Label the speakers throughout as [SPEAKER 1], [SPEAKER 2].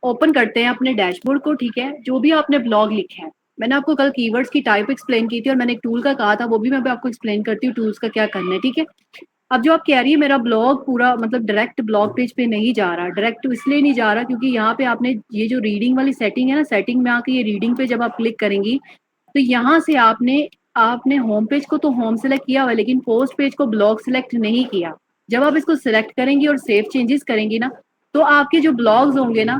[SPEAKER 1] Open करते हैं अपने डैशबोर्ड को, ठीक है। जो भी आपने ब्लॉग लिखे हैं, मैंने आपको कल कीवर्ड्स की टाइप एक्सप्लेन की थी और मैंने एक टूल का कहा था, वो भी मैं आपको एक्सप्लेन करती हूँ टूल्स का क्या करना है, ठीक है। अब जो आप कह रही है मेरा ब्लॉग पूरा मतलब डायरेक्ट ब्लॉग पेज पे नहीं जा रहा, डायरेक्ट इसलिए नहीं जा रहा क्योंकि यहाँ पे आपने ये जो रीडिंग वाली सेटिंग है ना, सेटिंग में आके ये रीडिंग पे जब आप क्लिक करेंगी तो यहाँ से आपने आपने होम पेज को तो होम सेलेक्ट किया हुआ है, लेकिन पोस्ट पेज को ब्लॉग सेलेक्ट नहीं किया। जब आप इसको सिलेक्ट करेंगी और सेव चेंजेस करेंगी ना, तो आपके जो ब्लॉग्स होंगे ना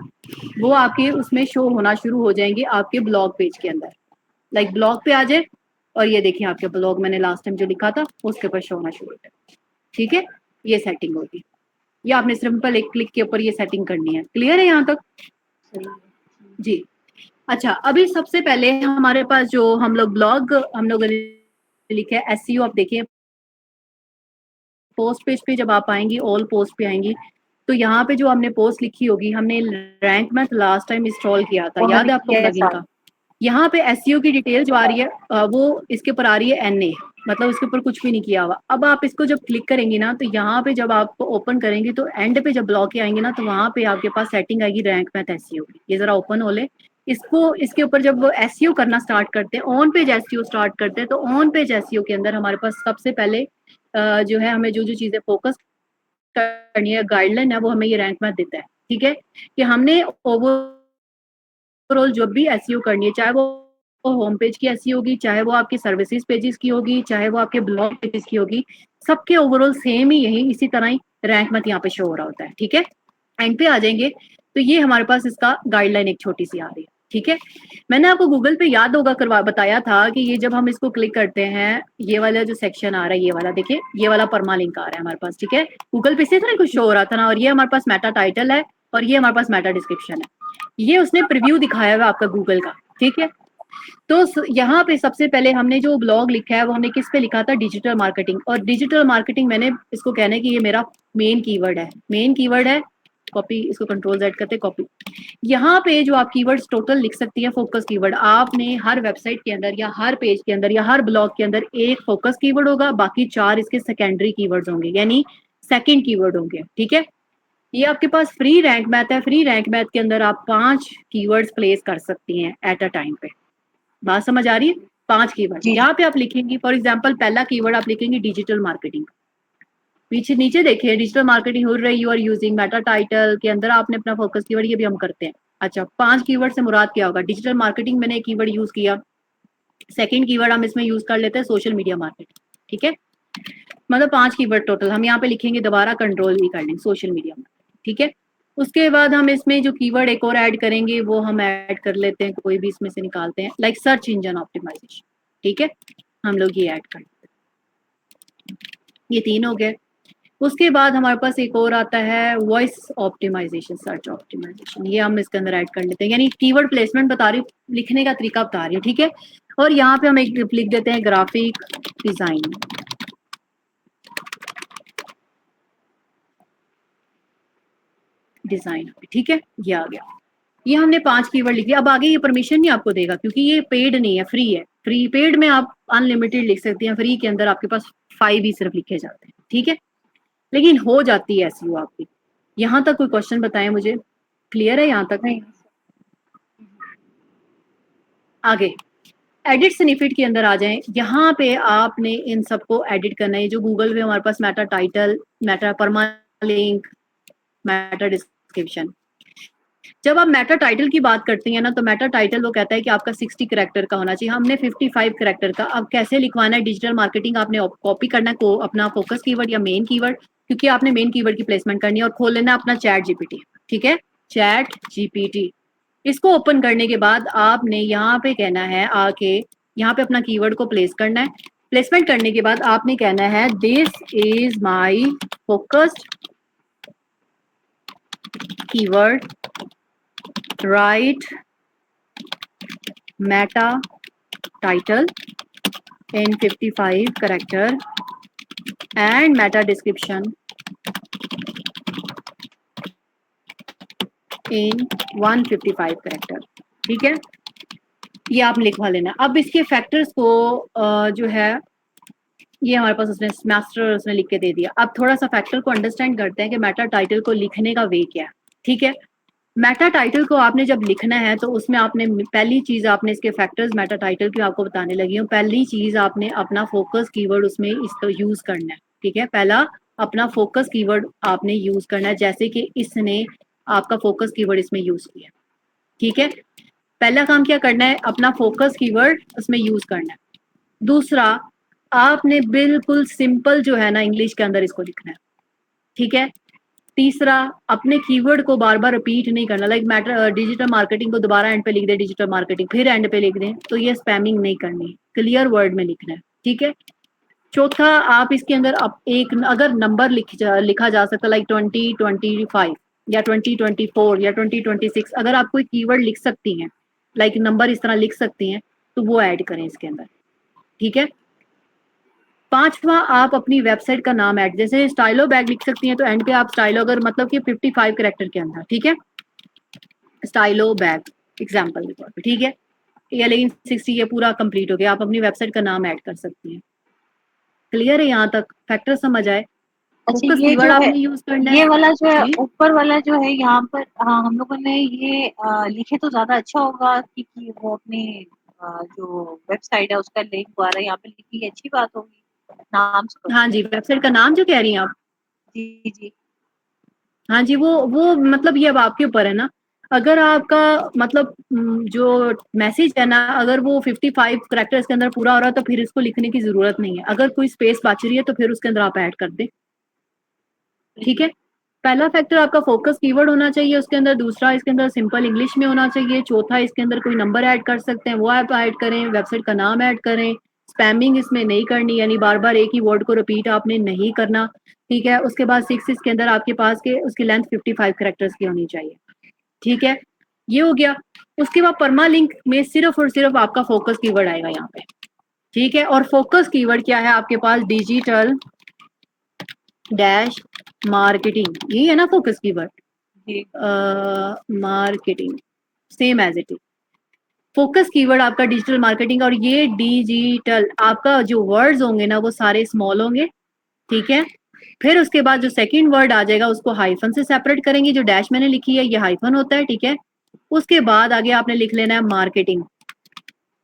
[SPEAKER 1] वो आपके उसमें शो होना शुरू हो जाएंगे आपके ब्लॉग पेज के अंदर। लाइक ब्लॉग पे आ जाए और ये देखिए आपके ब्लॉग मैंने लास्ट टाइम जो लिखा था उसके ऊपर शो होना शुरू हो जाए, ठीक है। ये सेटिंग होगी, ये आपने सिंपल एक क्लिक के ऊपर ये सेटिंग करनी है। क्लियर है यहाँ तक? जी। अच्छा, अभी सबसे पहले हमारे पास जो हम लोगों ने लिखा है एसईओ, आप देखिए पोस्ट पेज पे जब आप आएंगी, ऑल पोस्ट पे आएंगी, तो यहाँ पे जो हमने पोस्ट लिखी होगी, हमने rank math last time install किया था,
[SPEAKER 2] वो
[SPEAKER 1] याद
[SPEAKER 2] हमें
[SPEAKER 1] है आपको
[SPEAKER 2] यस
[SPEAKER 1] प्लगइन का? यहाँ पे एसईओ की डिटेल जो आ रही है वो इसके ऊपर आ रही है एनए, मतलब उसके ऊपर कुछ भी नहीं किया हुआ। अब आप इसको जब क्लिक करेंगी ना, तो यहाँ पे जब आप ओपन करेंगे तो एंड पे जब ब्लॉक के आएंगे ना, तो वहां पे आपके पास सेटिंग आएगी रैंक मैथ एसईओ की। ये जरा ओपन हो ले इसको। इसके ऊपर जब एसईओ करना स्टार्ट करते हैं, ऑन पेज एसईओ स्टार्ट करते हैं, तो ऑन पेज एसईओ के अंदर हमारे पास सबसे पहले जो है हमें जो जो चीजें फोकस करनी है, गाइडलाइन है, वो हमें ये रैंक मैथ देता है, ठीक है। कि हमने ओवरऑल जो भी एसईओ करनी है, चाहे वो होम पेज की एसईओ होगी, चाहे वो आपके सर्विसेज पेजेस की होगी, चाहे वो आपके ब्लॉग पेजेस की होगी, सबके ओवरऑल सेम ही यही इसी तरह ही रैंक मैथ यहाँ पे शो हो रहा होता है, ठीक है। एंड पे आ जाएंगे तो ये हमारे पास इसका गाइडलाइन एक छोटी सी आ रही है, ठीक है। मैंने आपको गूगल पे याद होगा करवा बताया था कि ये जब हम इसको क्लिक करते हैं, ये वाला जो सेक्शन आ रहा है, ये वाला देखिए, ये वाला परमा लिंक आ रहा है हमारे पास, ठीक है। गूगल पे से कुछ शो हो रहा था ना, और ये हमारे पास मेटा टाइटल है और ये हमारे पास मेटा डिस्क्रिप्शन है। ये उसने प्रीव्यू दिखाया हुआ आपका गूगल का, ठीक है। तो यहाँ पे सबसे पहले हमने जो ब्लॉग लिखा है वो हमने किस पे लिखा था, डिजिटल मार्केटिंग। और डिजिटल मार्केटिंग मैंने इसको कहना है कि ये मेरा मेन कीवर्ड है, मेन कीवर्ड है। कॉपी, इसको कंट्रोल जेड करते कॉपी। यहाँ पे जो आप कीवर्ड्स टोटल लिख सकती है फोकस कीवर्ड, आपने हर वेबसाइट के अंदर या हर पेज के अंदर या हर ब्लॉग के अंदर एक फोकस कीवर्ड होगा, बाकी 4 इसके सेकेंडरी कीवर्ड्स होंगे, यानी सेकंड कीवर्ड होंगे, ठीक है। ये आपके पास फ्री रैंक मैथ है, फ्री रैंक मैथ के अंदर आप 5 कीवर्ड्स प्लेस कर सकती हैं एट अ टाइम पे। बात समझ आ रही है? 5 कीवर्ड
[SPEAKER 2] जी
[SPEAKER 1] यहाँ पे आप लिखेंगी। फॉर एग्जांपल पहला कीवर्ड आप लिखेंगे डिजिटल मार्केटिंग, पीछे नीचे देखिए डिजिटल मार्केटिंग हो रही, you are using meta title के अंदर आपने अपना फोकस कीवर्ड, ये भी हम करते हैं। अच्छा, 5 कीवर्ड से मुराद क्या होगा? डिजिटल मार्केटिंग मैंने एक कीवर्ड यूज किया, सेकंड कीवर्ड हम इसमें यूज कर लेते हैं सोशल मीडिया मार्केटिंग, ठीक है। मतलब 5 कीवर्ड टोटल हम यहाँ पे लिखेंगे, दोबारा कंट्रोल भी कर लेंगे, सोशल मीडिया मार्केटिंग, ठीक है। उसके बाद हम इसमें जो कीवर्ड एक और ऐड करेंगे वो हम ऐड कर लेते हैं, कोई भी इसमें से निकालते हैं, लाइक सर्च इंजन ऑप्टिमाइजेशन, ठीक है। हम लोग ये ऐड कर लेते हैं, ये 3 हो गए। उसके बाद हमारे पास एक और आता है वॉइस ऑप्टिमाइजेशन, सर्च ऑप्टिमाइजेशन, ये हम इसके अंदर ऐड कर लेते हैं। यानी कीवर्ड प्लेसमेंट बता रही हूँ, लिखने का तरीका बता रही हूँ, ठीक है। और यहाँ पे हम एक लिख देते हैं ग्राफिक डिजाइन, डिजाइन, ठीक है। ये आ गया, ये हमने 5 कीवर्ड लिख दिया। अब आगे ये परमिशन नहीं आपको देगा क्योंकि ये पेड नहीं है, फ्री है। फ्री पेड में आप अनलिमिटेड लिख सकते हैं, फ्री के अंदर आपके पास 5 ही सिर्फ लिखे जाते हैं, ठीक है। लेकिन हो जाती है एसईओ आपकी। यहाँ तक कोई क्वेश्चन बताएं मुझे, क्लियर है यहाँ तक?
[SPEAKER 2] नहीं।
[SPEAKER 1] आगे एडिट स्निपेट के अंदर आ जाएं। यहाँ पे आपने इन सबको एडिट करना है। जो गूगल पे हमारे पास मेटा टाइटल, मेटा परमा लिंक, मेटा डिस्क्रिप्शन। जब आप मेटा टाइटल की बात करती हैं ना, तो मेटा टाइटल वो कहता है कि आपका 60 करेक्टर का होना चाहिए, हमने 55 करेक्टर का। अब कैसे लिखवाना है? डिजिटल मार्केटिंग आपने कॉपी करना है को अपना फोकस कीवर्ड या मेन कीवर्ड, क्योंकि आपने मेन कीवर्ड की प्लेसमेंट करनी है, और खोल लेना अपना चैट जीपीटी, ठीक है। चैट जीपीटी, इसको ओपन करने के बाद आपने यहाँ पे कहना है आके, यहाँ पे अपना कीवर्ड को प्लेस करना है। प्लेसमेंट करने के बाद आपने कहना है this is my focused keyword, right Meta title in 55 character and meta description in 155 character, ठीक है। ये आप लिखवा लेना। अब इसके फैक्टर्स को जो है ये हमारे पास उसने मास्टर उसने लिख के दे दिया। अब थोड़ा सा फैक्टर को अंडरस्टैंड करते हैं कि मेटा टाइटल को लिखने का वे क्या है, ठीक है। मेटा टाइटल को आपने जब लिखना है तो उसमें आपने पहली चीज आपने इसके फैक्टर्स मेटा टाइटल की आपको बताने लगी हूँ। पहली चीज आपने अपना फोकस कीवर्ड उसमें इसको यूज करना है, ठीक है। पहला अपना फोकस कीवर्ड आपने यूज करना है, जैसे कि इसने आपका फोकस कीवर्ड इसमें यूज किया, ठीक है। पहला काम क्या करना है, अपना फोकस कीवर्ड उसमें यूज करना है। दूसरा, आपने बिल्कुल सिंपल जो है ना इंग्लिश के अंदर इसको लिखना है, ठीक है। तीसरा, अपने कीवर्ड को बार बार रिपीट नहीं करना, लाइक मैटर डिजिटल मार्केटिंग को दोबारा एंड पे लिख दे डिजिटल मार्केटिंग, फिर एंड पे लिख दें, तो ये स्पैमिंग नहीं करनी, क्लियर वर्ड में लिखना है, ठीक है। चौथा, आप इसके अंदर एक अगर नंबर लिखा जा सकता, लाइक 2025 या 2024 या 2026, अगर आप कोई कीवर्ड लिख सकती हैं, लाइक नंबर इस तरह लिख सकती हैं, तो वो ऐड करें इसके अंदर, ठीक है। पांचवा, आप अपनी वेबसाइट का नाम ऐड, जैसे स्टाइलो बैग लिख सकती हैं तो एंड पे आप स्टाइलो, अगर मतलब कि 55 कैरेक्टर के अंदर, ठीक है, स्टाइलो बैग एग्जाम्पल के तौर पर, ठीक है। या लेकिन 60 ये पूरा कंप्लीट हो गया, आप अपनी वेबसाइट का नाम ऐड कर सकती हैं। क्लियर है यहाँ तक, फैक्टर समझ आए।
[SPEAKER 2] अच्छा,
[SPEAKER 1] फोकस
[SPEAKER 2] ये
[SPEAKER 1] कीवर्ड
[SPEAKER 2] जो है,
[SPEAKER 1] आपने यूज करना है
[SPEAKER 2] ये वाला जो है
[SPEAKER 1] जी।
[SPEAKER 2] ऊपर वाला जो है यहाँ पर, हाँ, हम लोगों ने ये लिखे तो ज्यादा अच्छा होगा कि वो अपने जो वेबसाइट है उसका लिंक द्वारा यहाँ पे लिखी, अच्छी बात होगी नाम से।
[SPEAKER 1] हाँ जी, वेबसाइट का नाम जो कह रही हैं आप,
[SPEAKER 2] जी जी।
[SPEAKER 1] हाँ जी, वो मतलब ये अब आपके ऊपर है ना। अगर आपका मतलब जो मैसेज है ना, अगर वो 55 करेक्टर्स के अंदर पूरा हो रहा है तो फिर इसको लिखने की जरूरत नहीं है। अगर कोई स्पेस बच रही है तो फिर उसके अंदर आप ऐड कर दें, ठीक है। पहला फैक्टर आपका फोकस कीवर्ड होना चाहिए उसके अंदर। दूसरा, इसके अंदर सिंपल इंग्लिश में होना चाहिए। चौथा, इसके अंदर कोई नंबर ऐड कर सकते हैं, वो आप ऐड करें। वेबसाइट का नाम ऐड करें। स्पैमिंग इसमें नहीं करनी, यानी बार बार एक ही वर्ड को रिपीट आपने नहीं करना, ठीक है। उसके बाद 6 इसके अंदर आपके पास के उसकी लेंथ 55 करेक्टर्स की होनी चाहिए, ठीक है। ये हो गया। उसके बाद परमा लिंक में सिर्फ और सिर्फ आपका फोकस कीवर्ड आएगा यहाँ पे, ठीक है। और फोकस कीवर्ड क्या है आपके पास, डिजिटल डैश मार्केटिंग, यही है ना फोकस कीवर्ड,
[SPEAKER 2] जी
[SPEAKER 1] marketing, same as it is. Focus keyword आपका डिजिटल मार्केटिंग, और ये डिजिटल आपका जो वर्ड्स होंगे ना वो सारे स्मॉल होंगे, ठीक है। फिर उसके बाद जो सेकंड वर्ड आ जाएगा उसको हाइफन से सेपरेट करेंगे, जो डैश मैंने लिखी है ये हाइफन होता है, ठीक है। उसके बाद आगे आपने लिख लेना है मार्केटिंग,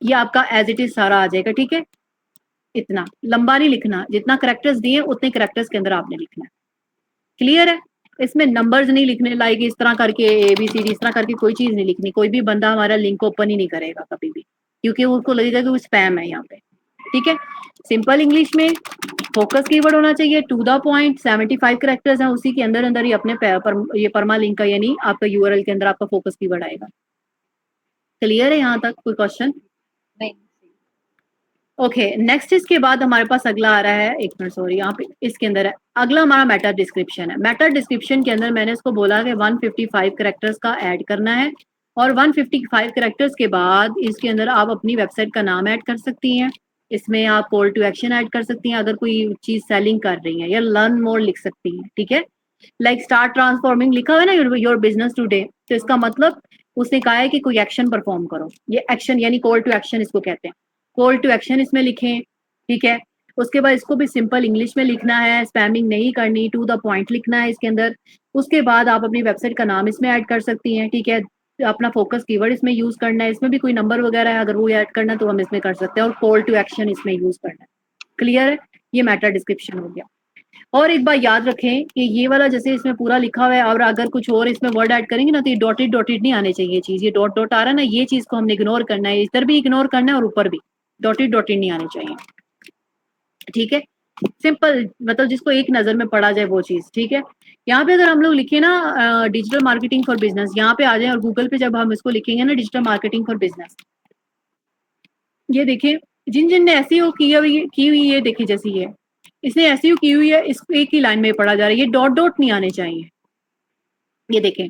[SPEAKER 1] ये आपका एज इट इज सारा आ जाएगा, ठीक है। इतना लंबा नहीं लिखना, जितना करेक्टर्स दिए उतने करेक्टर्स के अंदर आपने लिखना है, क्लियर है। इसमें नंबर्स नहीं लिखने, लाइक इस तरह करके ABCD इस तरह करके कोई चीज नहीं लिखनी। कोई भी बंदा हमारा लिंक ओपन ही नहीं करेगा कभी भी, क्योंकि उसको लगेगा कि वो स्पैम है यहाँ पे, ठीक है। सिंपल इंग्लिश में फोकस कीवर्ड होना चाहिए, टू द पॉइंट, 75 करेक्टर्स हैं, उसी के अंदर अंदर ही अपने ये परमा लिंक का यानी आपका URL के अंदर आपका फोकस कीवर्ड आएगा। क्लियर है यहाँ तक, कोई क्वेश्चन?
[SPEAKER 2] नहीं।
[SPEAKER 1] ओके, नेक्स्ट इसके बाद हमारे पास अगला आ रहा है, एक मिनट सॉरी, यहाँ पे इसके अंदर है अगला हमारा मेटा डिस्क्रिप्शन है। मेटा डिस्क्रिप्शन के अंदर मैंने इसको बोला कि 155 करेक्टर्स का ऐड करना है, और 155 करेक्टर्स के बाद इसके अंदर आप अपनी वेबसाइट का नाम ऐड कर सकती हैं। इसमें आप कॉल टू एक्शन ऐड कर सकती हैं अगर कोई चीज सेलिंग कर रही है, या लर्न मोर लिख सकती हैं, ठीक है। लाइक स्टार्ट ट्रांसफॉर्मिंग लिखा हुआ है ना, योर बिजनेस टुडे, तो इसका मतलब उसने कहा है कि कोई एक्शन परफॉर्म करो। ये एक्शन यानी कॉल टू एक्शन इसको कहते हैं। कॉल टू एक्शन इसमें लिखें, ठीक है। उसके बाद इसको भी सिंपल इंग्लिश में लिखना है, स्पैमिंग नहीं करनी, टू द पॉइंट लिखना है इसके अंदर। उसके बाद आप अपनी वेबसाइट का नाम इसमें ऐड कर सकती हैं, ठीक है। अपना फोकस कीवर्ड इसमें यूज करना है, इसमें भी कोई नंबर वगैरह है अगर वो ऐड करना है तो हम इसमें कर सकते हैं, और कॉल टू एक्शन इसमें यूज करना है। क्लियर है, ये मैटर डिस्क्रिप्शन हो गया। और एक बार याद रखें कि ये वाला जैसे इसमें पूरा लिखा हुआ है, और अगर कुछ और इसमें वर्ड ऐड करेंगे ना तो ये डॉटेड डॉटेड नहीं आने चाहिए चीज, ये डॉट डॉट आ रहा है ना, ये चीज को हमने इग्नोर करना है, इधर भी इग्नोर करना है और ऊपर भी डॉटेड डॉटेड नहीं आने चाहिए, ठीक है। सिंपल मतलब जिसको एक नजर में पड़ा जाए वो चीज, ठीक है। यहाँ पे अगर हम लोग लिखे ना डिजिटल मार्केटिंग फॉर बिजनेस, यहाँ पे आ जाए, और गूगल पे जब हम इसको लिखेंगे ना डिजिटल मार्केटिंग फॉर बिजनेस, ये देखिए जिन जिन ने ऐसी की हुई है, देखिए जैसी है इसने ऐसी की हुई है, इसको एक ही लाइन में पढ़ा जा रहा है, ये डॉट डॉट नहीं आने चाहिए। ये देखें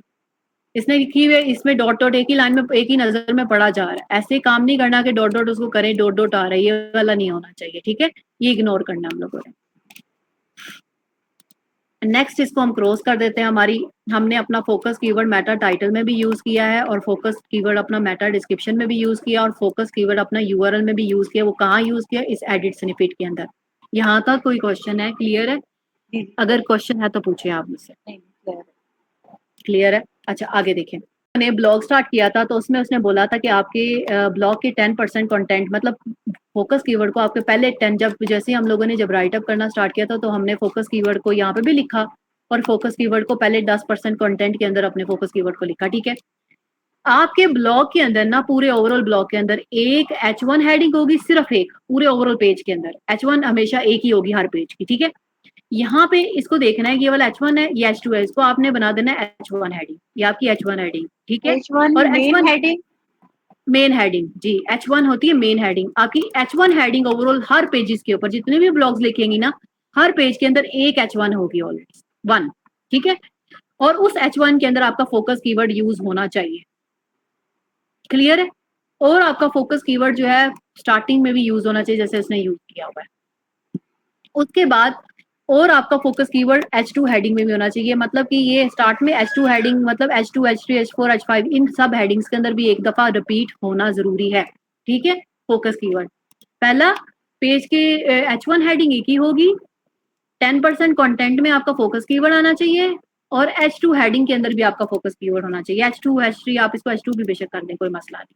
[SPEAKER 1] इसने लिखी हुई है, इसमें डॉट डॉट एक ही लाइन में एक ही नजर में पढ़ा जा रहा है। ऐसे काम नहीं करना कि डॉट डॉट उसको करें डॉट डॉट आ रहा है, ये वाला नहीं होना चाहिए, ठीक है। ये इग्नोर करना हम लोगों ने। नेक्स्ट इसको हम क्रॉस कर देते हैं। हमारी हमने अपना फोकस कीवर्ड मेटा टाइटल में भी यूज किया है, और फोकस कीवर्ड अपना मेटा डिस्क्रिप्शन में भी यूज किया, और फोकस कीवर्ड अपना URL में भी यूज किया। वो कहाँ यूज किया, इस एडिट स्निपेट के अंदर। यहाँ तक कोई क्वेश्चन है, क्लियर है?
[SPEAKER 2] जी जी,
[SPEAKER 1] अगर क्वेश्चन है तो पूछे आप मुझसे।
[SPEAKER 2] नहीं क्लियर है।
[SPEAKER 1] क्लियर है, अच्छा आगे देखें। ने ब्लॉग स्टार्ट किया था तो उसमें उसने बोला था कि आपके ब्लॉग के 10% कंटेंट मतलब फोकस कीवर्ड को आपके पहले 10 जब जैसे ही हम लोगों ने जब राइट अप करना स्टार्ट किया था तो हमने फोकस कीवर्ड को यहाँ पे भी लिखा और फोकस कीवर्ड को पहले 10% कंटेंट के अंदर अपने फोकस कीवर्ड को लिखा। ठीक है, आपके ब्लॉग के अंदर ना पूरे ओवरऑल ब्लॉग के अंदर एक H1 हेडिंग होगी, सिर्फ एक पूरे ओवरऑल पेज के अंदर H1 हमेशा एक ही होगी हर पेज की। ठीक है, यहाँ पे इसको देखना है कि ये वाला H1 है ये H2 है, इसको आपने बना देना है H1 हेडिंग, ये आपकी H1 हेडिंग। ठीक है,
[SPEAKER 2] H1
[SPEAKER 1] और
[SPEAKER 2] main
[SPEAKER 1] H1
[SPEAKER 2] heading.
[SPEAKER 1] Main heading जी, H1 होती है मेन हेडिंग। आपकी H1 हेडिंग ओवरऑल हर पेजेस के ऊपर जितने भी ब्लॉग्स लिखेंगी ना हर पेज के अंदर एक H1 होगी ऑलरेडी वन। ठीक है, और उस H1 के अंदर आपका फोकस कीवर्ड यूज होना चाहिए। क्लियर है, और आपका फोकस कीवर्ड जो है स्टार्टिंग में भी यूज होना चाहिए जैसे उसने यूज किया हुआ है। उसके बाद और आपका फोकस कीवर्ड H2 हेडिंग में भी होना चाहिए, मतलब कि ये स्टार्ट में H2 हेडिंग मतलब H2 H3 H4 H5 इन सब हेडिंग्स के अंदर भी एक दफा रिपीट होना जरूरी है। ठीक है, फोकस कीवर्ड पहला पेज के H1 हेडिंग एक ही होगी, 10% कंटेंट में आपका फोकस कीवर्ड आना चाहिए और H2 हेडिंग के अंदर भी आपका फोकस कीवर्ड होना चाहिए। H2 H3 आप इसको H2 भी बेशक कर दें, कोई मसला नहीं।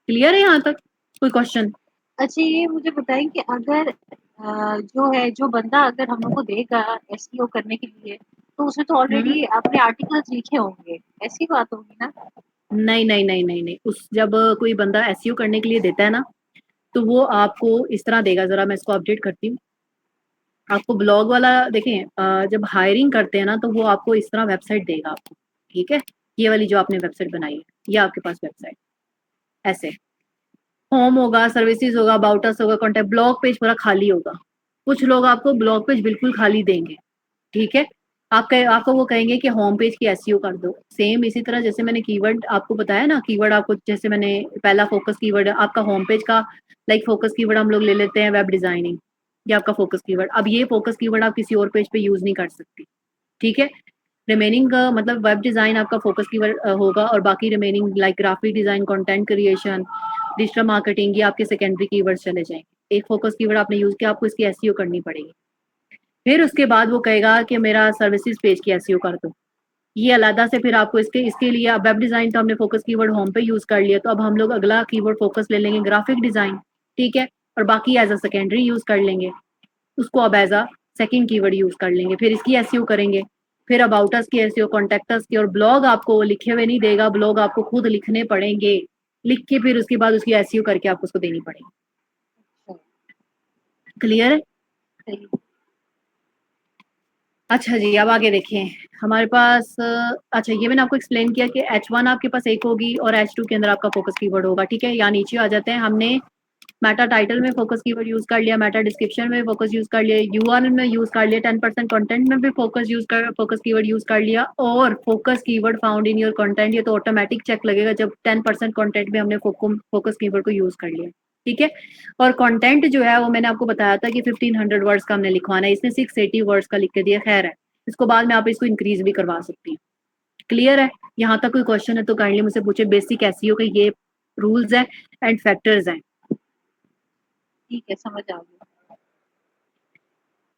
[SPEAKER 1] क्लियर है यहाँ तक, कोई क्वेश्चन?
[SPEAKER 2] अच्छा, ये मुझे बताएं कि अगर जो है जो बंदा अगर हम लोग को देगा एसईओ करने के लिए, तो उसने तो
[SPEAKER 1] हम्म,
[SPEAKER 2] ऑलरेडी अपने आर्टिकल्स लिखे होंगे, ऐसी बात होगी ना?
[SPEAKER 1] नहीं नहीं नहीं नहीं नहीं, उस जब कोई बंदा एसईओ करने के लिए देता है ना तो वो आपको इस तरह देगा, जरा मैं इसको अपडेट करती हूँ। आपको ब्लॉग वाला देखें, जब हायरिंग करते हैं ना तो वो आपको इस तरह वेबसाइट देगा आपको। ठीक है, ये वाली जो आपने वेबसाइट बनाई है ये आपके पास वेबसाइट ऐसे होम होगा, सर्विसेज होगा, अबाउट अस होगा, कॉन्टेक्ट, ब्लॉग पेज पूरा खाली होगा। कुछ लोग आपको ब्लॉग पेज बिल्कुल खाली देंगे। ठीक है, आपको वो कहेंगे कि होम पेज की एसईओ कर दो। सेम इसी तरह जैसे मैंने कीवर्ड आपको बताया ना, कीवर्ड आपको जैसे मैंने पहला फोकस कीवर्ड आपका होम पेज का लाइक फोकस कीवर्ड हम लोग ले लेते हैं वेब डिजाइनिंग, ये आपका फोकस कीवर्ड। अब ये फोकस कीवर्ड आप किसी और पेज पे यूज नहीं कर सकती। ठीक है, रिमेनिंग मतलब वेब डिजाइन आपका फोकस कीवर्ड होगा और बाकी remaining like graphic design, content creation, digital marketing ये आपके सेकेंडरी कीवर्ड्स चले जाएंगे। एक फोकस कीवर्ड आपने यूज किया, आपको इसकी एसईओ करनी पड़ेगी। फिर उसके बाद वो कहेगा कि मेरा सर्विसेज पेज की एसईओ कर दो, ये अलग से फिर आपको इसके इसके लिए वेब डिजाइन तो हमने फोकस कीवर्ड होम पे यूज कर लिया, तो अब हम लोग अगला कीवर्ड फोकस ले लेंगे ग्राफिक डिजाइन। ठीक है, और बाकी एज अ सेकेंडरी यूज कर लेंगे उसको, अब as a second keyword use कर लेंगे, फिर इसकी एसईओ करेंगे। फिर अबाउट अस की एसईओ, कॉन्टेक्ट अस की, और ब्लॉग आपको लिखे हुए नहीं देगा, ब्लॉग आपको खुद लिखने पड़ेंगे, लिख के फिर उसके बाद उसकी एसईओ करके आपको उसको देनी पड़ेगी।
[SPEAKER 2] अच्छा,
[SPEAKER 1] क्लियर है?
[SPEAKER 2] सही।
[SPEAKER 1] अच्छा जी, अब आगे देखें हमारे पास अच्छा ये मैंने आपको एक्सप्लेन किया कि H1 आपके पास एक होगी और H2 के अंदर आपका फोकस कीवर्ड होगा। ठीक है, यहाँ नीचे आ जाते हैं। हमने मेटा टाइटल में फोकस कीवर्ड यूज कर लिया, मेटा डिस्क्रिप्शन में फोकस यूज कर लिया, यूआरएल में यूज कर लिया, 10% कंटेंट में भी फोकस कीवर्ड यूज कर लिया, और focus keyword found in your content ये तो ऑटोमेटिक चेक लगेगा जब 10% कंटेंट में हमने फोकस कीवर्ड को यूज कर लिया। ठीक है, और कंटेंट जो है वो मैंने आपको बताया था कि 1500 वर्ड्स का हमने लिखवाना है, इसने 680 वर्ड्स का लिख के दिया। खैर है, इसको बाद में आप इसको इंक्रीज भी करवा सकती हैं। क्लियर है? यहाँ तक कोई क्वेश्चन है तो काइंडली मुझसे पूछे। बेसिक एसईओ के ये रूल्स है एंड फैक्टर्स हैं।
[SPEAKER 2] ठीक है, समझ आ गया।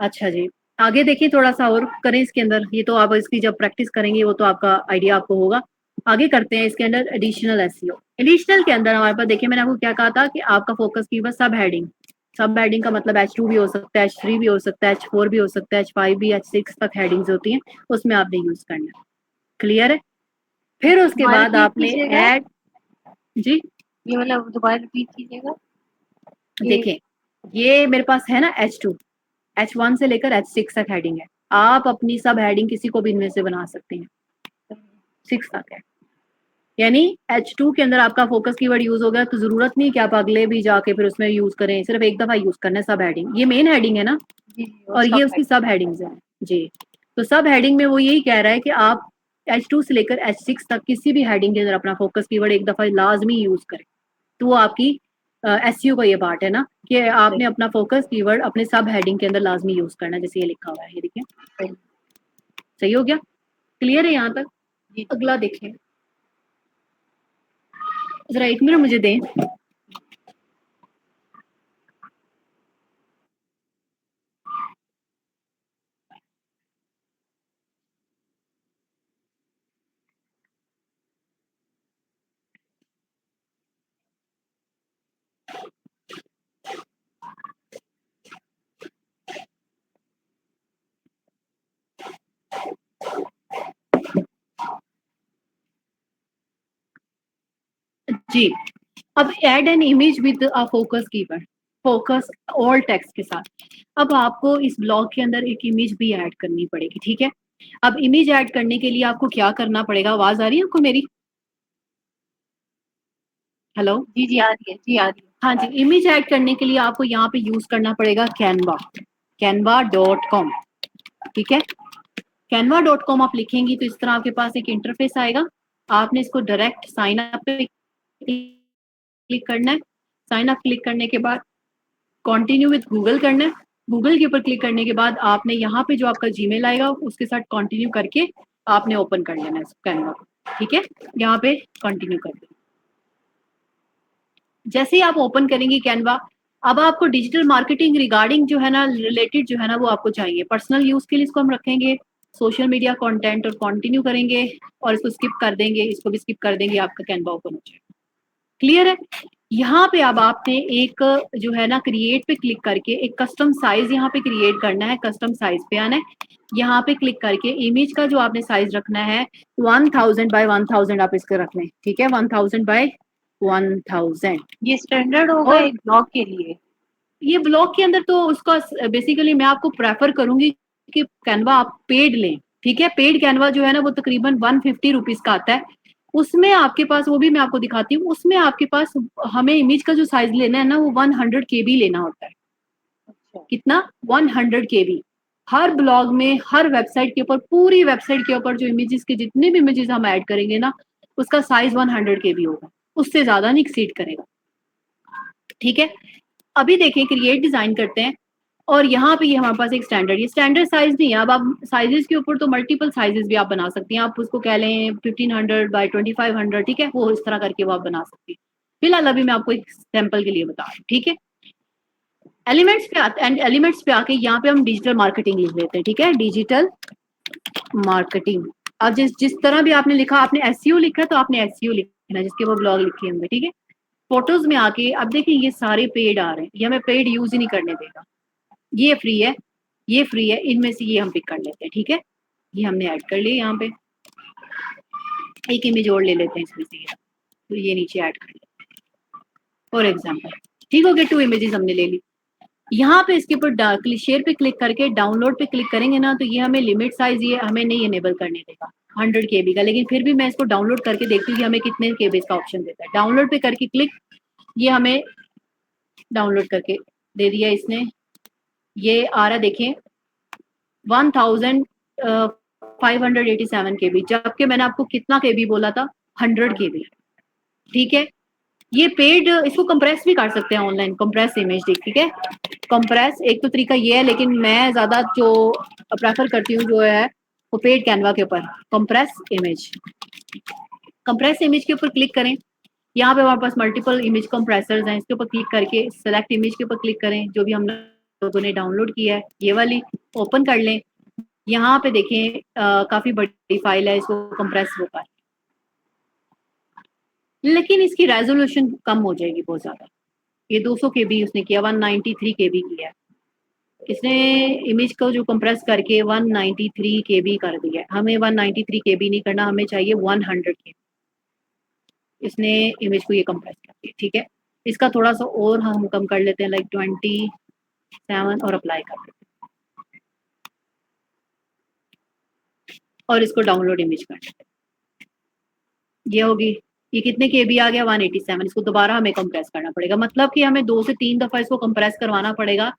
[SPEAKER 1] अच्छा जी, आगे देखिए थोड़ा सा और करें इसके अंदर, ये तो आप इसकी जब प्रैक्टिस करेंगे वो तो आपका आइडिया आपको होगा। आगे करते हैं इसके अंदर एडिशनल एसईओ। एडिशनल के अंदर हमारे पास देखिए मैंने आपको क्या कहा था कि आपका फोकस की बस सब हेडिंग, सब हेडिंग का मतलब H2 भी हो सकता है, H3 भी हो सकता है, H4 भी हो सकता है, H5 भी, H6 तक हेडिंग्स होती हैं, उसमें आपने यूज करना है। क्लियर है? फिर उसके
[SPEAKER 2] दोबारा
[SPEAKER 1] बाद
[SPEAKER 2] रिपीट
[SPEAKER 1] आपने
[SPEAKER 2] कीजिएगा,
[SPEAKER 1] ऐड जी,
[SPEAKER 2] ये वाला दोबारा रिपीट कीजिएगा कि
[SPEAKER 1] देखें ये मेरे पास है ना H2, H1 से लेकर H6 तक हेडिंग है। आप अपनी सब हेडिंग किसी को भी इनमें से बना सकते हैं, 6 तक है। यानी H2 के अंदर आपका फोकस कीवर्ड यूज हो गया तो जरूरत नहीं कि आप अगले भी जाके फिर उसमें यूज करें, सिर्फ एक दफा यूज करना है सब हेडिंग। ये मेन हेडिंग है ना,
[SPEAKER 2] जी जी, और
[SPEAKER 1] और
[SPEAKER 2] सब
[SPEAKER 1] ये उसकी सब हेडिंग्स हैं जी। तो सब हेडिंग में वो यही कह रहा है कि आप H2 से लेकर H6 तक किसी भी हेडिंग के अंदर अपना फोकस कीवर्ड एक दफा लाजमी यूज करें। तो वो आपकी एसईओ का ये पार्ट है ना कि आपने
[SPEAKER 2] सही
[SPEAKER 1] अपना फोकस कीवर्ड अपने सब हेडिंग के अंदर लाजमी यूज करना है, जैसे ये लिखा हुआ है, ये देखिए
[SPEAKER 2] सही।
[SPEAKER 1] सही हो गया। क्लियर है यहाँ तक?
[SPEAKER 2] जी
[SPEAKER 1] अगला देखें, जरा एक मिनट मुझे दें। जी। अब add an image with a focus keyword, focus all text के साथ। अब आपको इस ब्लॉग के अंदर एक इमेज भी ऐड करनी पड़ेगी, ठीक है। अब इमेज ऐड करने के लिए आपको क्या करना पड़ेगा, आवाज आ रही है आपको मेरी? हेलो।
[SPEAKER 2] जी, जी आ रही है, जी आ रही है।
[SPEAKER 1] हाँ जी, इमेज ऐड करने के लिए आपको यहाँ पे यूज करना पड़ेगा कैनवा, canva.com, ठीक है। canva.com आप लिखेंगी तो इस तरह आपके पास एक इंटरफेस आएगा। आपने इसको डायरेक्ट साइन अप पे क्लिक करना है। साइन अप क्लिक करने के बाद कंटिन्यू विद गूगल करना है। गूगल के ऊपर क्लिक करने के बाद आपने यहाँ पे जो आपका जीमेल आएगा उसके साथ कंटिन्यू करके आपने ओपन कर लेना है कैनवा को, ठीक है। यहाँ पे कंटिन्यू कर दें। जैसे ही आप ओपन करेंगे कैनवा, अब आपको डिजिटल मार्केटिंग रिगार्डिंग जो है ना, रिलेटेड जो है ना वो आपको चाहिए। पर्सनल यूज के लिए इसको हम रखेंगे, सोशल मीडिया कंटेंट और कंटिन्यू करेंगे और इसको स्किप कर देंगे, इसको भी स्किप कर देंगे, आपका कैनवा ओपन हो जाएगा। क्लियर है? यहाँ पे अब आपने एक जो है ना क्रिएट पे क्लिक करके एक कस्टम साइज यहाँ पे क्रिएट करना है। कस्टम साइज पे आना है, यहाँ पे क्लिक करके इमेज का जो आपने साइज रखना है 1000 बाय 1000 आप इसको रख लें, ठीक है। 1000 बाय 1000।
[SPEAKER 2] ये स्टैंडर्ड होगा
[SPEAKER 1] और
[SPEAKER 2] एक ब्लॉग के लिए?
[SPEAKER 1] ये ब्लॉग के अंदर तो उसका बेसिकली मैं आपको प्रेफर करूंगी कि कैनवा आप पेड लें, ठीक है। पेड कैनवा जो है ना वो तकरीबन 150 रुपीज का आता है। उसमें आपके पास, वो भी मैं आपको दिखाती हूँ, उसमें आपके पास हमें इमेज का जो साइज लेना है ना वो 100 KB लेना होता है।
[SPEAKER 2] अच्छा।
[SPEAKER 1] कितना? 100 KB। हर ब्लॉग में, हर वेबसाइट के ऊपर, पूरी वेबसाइट के ऊपर जो इमेजेस के जितने भी इमेजेस हम ऐड करेंगे ना उसका साइज 100 KB होगा, उससे ज्यादा नहीं एक्सीड करेगा, ठीक है। अभी देखें क्रिएट डिजाइन करते हैं और यहाँ पे ये हमारे पास एक स्टैंडर्ड, ये स्टैंडर्ड साइज नहीं है। अब आप साइजेस के ऊपर तो मल्टीपल साइजेस भी आप बना सकती हैं। आप उसको कह लें 1500 बाय 2500, ठीक है, वो इस तरह करके वो आप बना सकती हैं। फिलहाल अभी मैं आपको एक सैंपल के लिए बता रही हूँ, ठीक है। एलिमेंट्स पे आते हैं, एलिमेंट्स पे आके यहाँ पे हम डिजिटल मार्केटिंग लिख लेते हैं, ठीक है, डिजिटल मार्केटिंग। अब जिस जिस तरह भी आपने लिखा, आपने एसईओ लिखा तो आपने एसईओ लिखना है जिसके वो ब्लॉग लिखे होंगे, ठीक है। फोटोज में आके अब देखिए ये सारे पेड आ रहे हैं, ये हमें पेड यूज ही नहीं करने देगा। ये फ्री है, ये फ्री है, इनमें से ये हम पिक कर लेते हैं, ठीक है। ये हमने ऐड कर लिया, यहाँ पे एक इमेज और ले लेते हैं इसमें से, ये तो ये नीचे ऐड कर लेते हैं फॉर एग्जाम्पल, ठीक हो गया। 2 इमेजेस हमने ले ली। यहाँ पे इसके ऊपर शेयर पे क्लिक करके डाउनलोड पे क्लिक करेंगे ना तो ये हमें लिमिट साइज ये हमें नहीं इनेबल करने देगा 100 KB का, लेकिन फिर भी मैं इसको डाउनलोड करके देखती हूँ कि हमें कितने KB का ऑप्शन देता है। डाउनलोड पे करके क्लिक, ये हमें डाउनलोड करके दे दिया इसने। ये आ रहा देखें 1587 KB, जबकि मैंने आपको कितना KB बोला था? 100 KB, ठीक है। ये पेड, इसको कंप्रेस भी कर सकते हैं ऑनलाइन, कंप्रेस इमेज, ठीक है। कंप्रेस एक तो तरीका ये है, लेकिन मैं ज्यादा जो प्रेफर करती हूँ जो है वो पेड कैनवा के ऊपर कंप्रेस इमेज। कंप्रेस इमेज के ऊपर क्लिक करें, यहाँ पे हमारे पास मल्टीपल इमेज कंप्रेसर्स हैं, इसके ऊपर क्लिक करके सेलेक्ट इमेज के ऊपर क्लिक करें जो भी हम लोगों ने डाउनलोड किया है, ये वाली ओपन कर लें। यहाँ पे देखें काफी बड़ी फाइल है, इसको कंप्रेस होता है, लेकिन इसकी रेजोल्यूशन कम हो जाएगी बहुत ज्यादा। ये 200 KB उसने किया, 193 KB किया है इसने। इमेज को जो कंप्रेस करके 193 KB कर दिया है। हमें 193 KB नहीं करना, हमें चाहिए 100 KB। इसने इमेज को ये कंप्रेस कर दिया, ठीक है। इसका थोड़ा सा और हम कम कर लेते हैं, लाइक 27 और अप्लाई कर देते हैं और इसको डाउनलोड इमेज कर लेते हैं। ये होगी, ये कितने KB आ गया? 187। इसको दोबारा हमें कंप्रेस करना पड़ेगा, मतलब कि हमें 2 से 3 दफा इसको कंप्रेस करवाना पड़ेगा,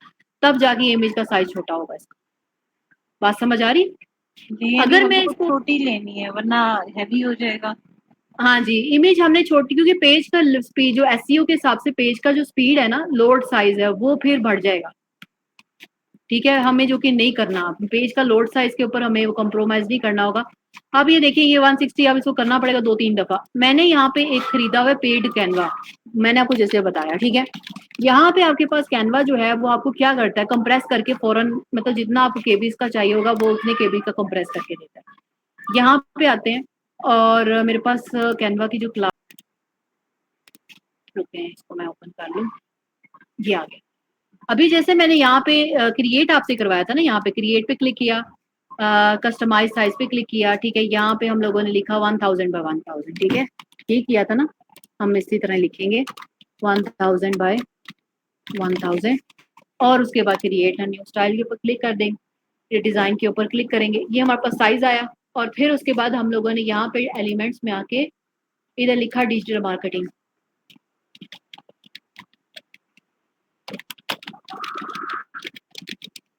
[SPEAKER 1] तब जाके इमेज का साइज छोटा होगा इसका। बात समझ आ रही?
[SPEAKER 2] जी, यानी
[SPEAKER 1] अगर मैं
[SPEAKER 2] हमको
[SPEAKER 1] इसको,
[SPEAKER 2] छोटी लेनी है वरना हैवी हो जाएगा।
[SPEAKER 1] हाँ जी, इमेज हमने छोटी, क्योंकि पेज का स्पीड जो एसईओ के हिसाब से पेज का जो स्पीड है ना, लोड साइज है वो फिर बढ़ जाएगा, ठीक है। हमें जो कि नहीं करना, पेज का लोड साइज के ऊपर हमें वो कॉम्प्रोमाइज नहीं करना होगा। अब ये देखिए ये 160, अब इसको करना पड़ेगा 2-3 दफा। मैंने यहाँ पे एक खरीदा हुआ पेड कैनवा, मैंने आपको जैसे बताया, ठीक है। यहाँ पे आपके पास कैनवा जो है वो आपको क्या करता है, कंप्रेस करके फौरन, मतलब जितना आपको केबीज का चाहिए होगा वो उतने केबी का कंप्रेस करके देता है। यहाँ पे आते हैं और मेरे पास कैनवा की जो क्लास, रुकते हैं इसको मैं ओपन कर लूँ, ये आ गया। अभी जैसे मैंने यहाँ पे क्रिएट आपसे करवाया था ना, यहाँ पे क्रिएट पे क्लिक किया, कस्टमाइज साइज पे क्लिक किया, ठीक है। यहाँ पे हम लोगों ने लिखा 1000 बाय 1000, ठीक है, ये किया था ना। हम इसी तरह लिखेंगे 1000 बाय 1000 और उसके बाद क्रिएट अ न्यू स्टाइल के ऊपर क्लिक कर देंगे, ये डिजाइन के ऊपर क्लिक करेंगे, ये हमारे पास साइज आया। और फिर उसके बाद हम लोगों ने यहाँ पे एलिमेंट्स में आके इधर लिखा डिजिटल मार्केटिंग,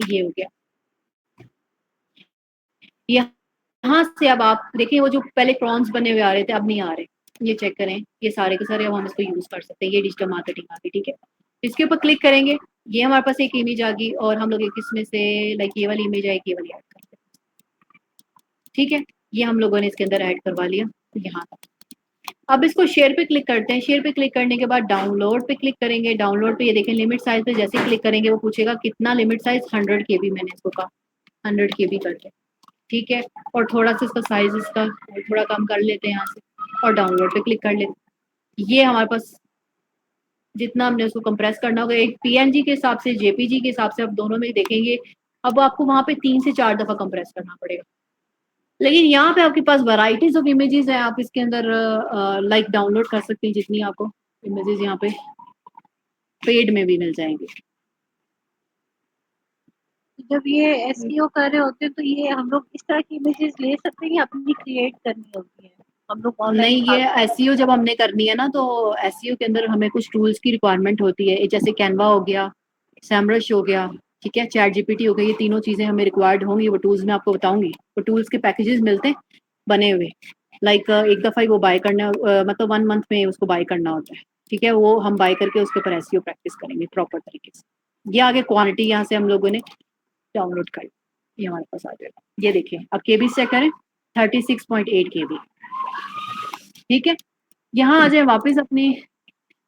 [SPEAKER 1] ये हो गया। यहाँ से अब आप देखिए वो जो पहले क्रॉन्स बने हुए आ रहे थे अब नहीं आ रहे, ये चेक करें, ये सारे के सारे अब हम इसको यूज कर सकते हैं, ये डिजिटल मार्केटिंग आ गई, ठीक है। इसके ऊपर क्लिक करेंगे, ये हमारे पास एक इमेज आ गई और हम लोग एक इसमें से लाइक ये वाली इमेज आएगी, ये वाली ऐड करते हैं, ठीक है। ये हम लोगों ने इसके अंदर ऐड करवा लिया यहाँ तक। अब इसको शेयर पे क्लिक करते हैं, शेयर पे क्लिक करने के बाद डाउनलोड पे क्लिक करेंगे, डाउनलोड पे ये देखें लिमिट साइज पे जैसे क्लिक करेंगे वो पूछेगा कितना लिमिट साइज, 100 KB मैंने इसको कहा 100 KB करके, ठीक है। और थोड़ा सा इसका साइज इसका थोड़ा कम कर लेते हैं यहाँ से और डाउनलोड पे क्लिक कर लेते हैं। ये हमारे पास जितना हमने उसको कंप्रेस करना होगा, एक PNG के हिसाब से JPG के हिसाब से आप दोनों में देखेंगे, अब आपको वहां पे 3 से 4 दफा कंप्रेस करना पड़ेगा। लेकिन यहाँ पे आपके पास वैराइटीज ऑफ इमेजेस हैं, आप इसके अंदर लाइक डाउनलोड कर सकते हैं जितनी आपको इमेजेस यहाँ पे पेड में भी मिल जाएंगे।
[SPEAKER 2] जब ये SEO कर रहे होते हैं तो ये हम लोग इस तरह की इमेजेस ले सकते हैं या अपनी क्रिएट करनी होती है, हम लोग ऑनलाइन
[SPEAKER 1] नहीं, ये SEO जब हमने करनी है ना तो SEO के अंदर हमें कुछ टूल्स की रिक्वायरमेंट होती है, जैसे कैनवा हो गया, सैमरश हो गया, ठीक है, चैट GPT हो गई, ये तीनों चीजें हमें रिक्वायर्ड होंगी। वो टूल्स मैं आपको बताऊंगी, वो टूल्स के पैकेजेस मिलते हैं बने हुए, लाइक एक दफा ही वो बाय करना मतलब 1 मंथ में उसको बाय करना होता है, ठीक है। वो हम बाय करके उसके ऊपर SEO प्रैक्टिस करेंगे प्रॉपर तरीके से। ये आगे क्वांटिटी यहाँ से हम लोगों ने डाउनलोड कर, ये हमारे पास आ जाएगा, ये देखिए अब KB चेक करें 36.8 KB, ठीक है। यहाँ आ जाए वापस अपनी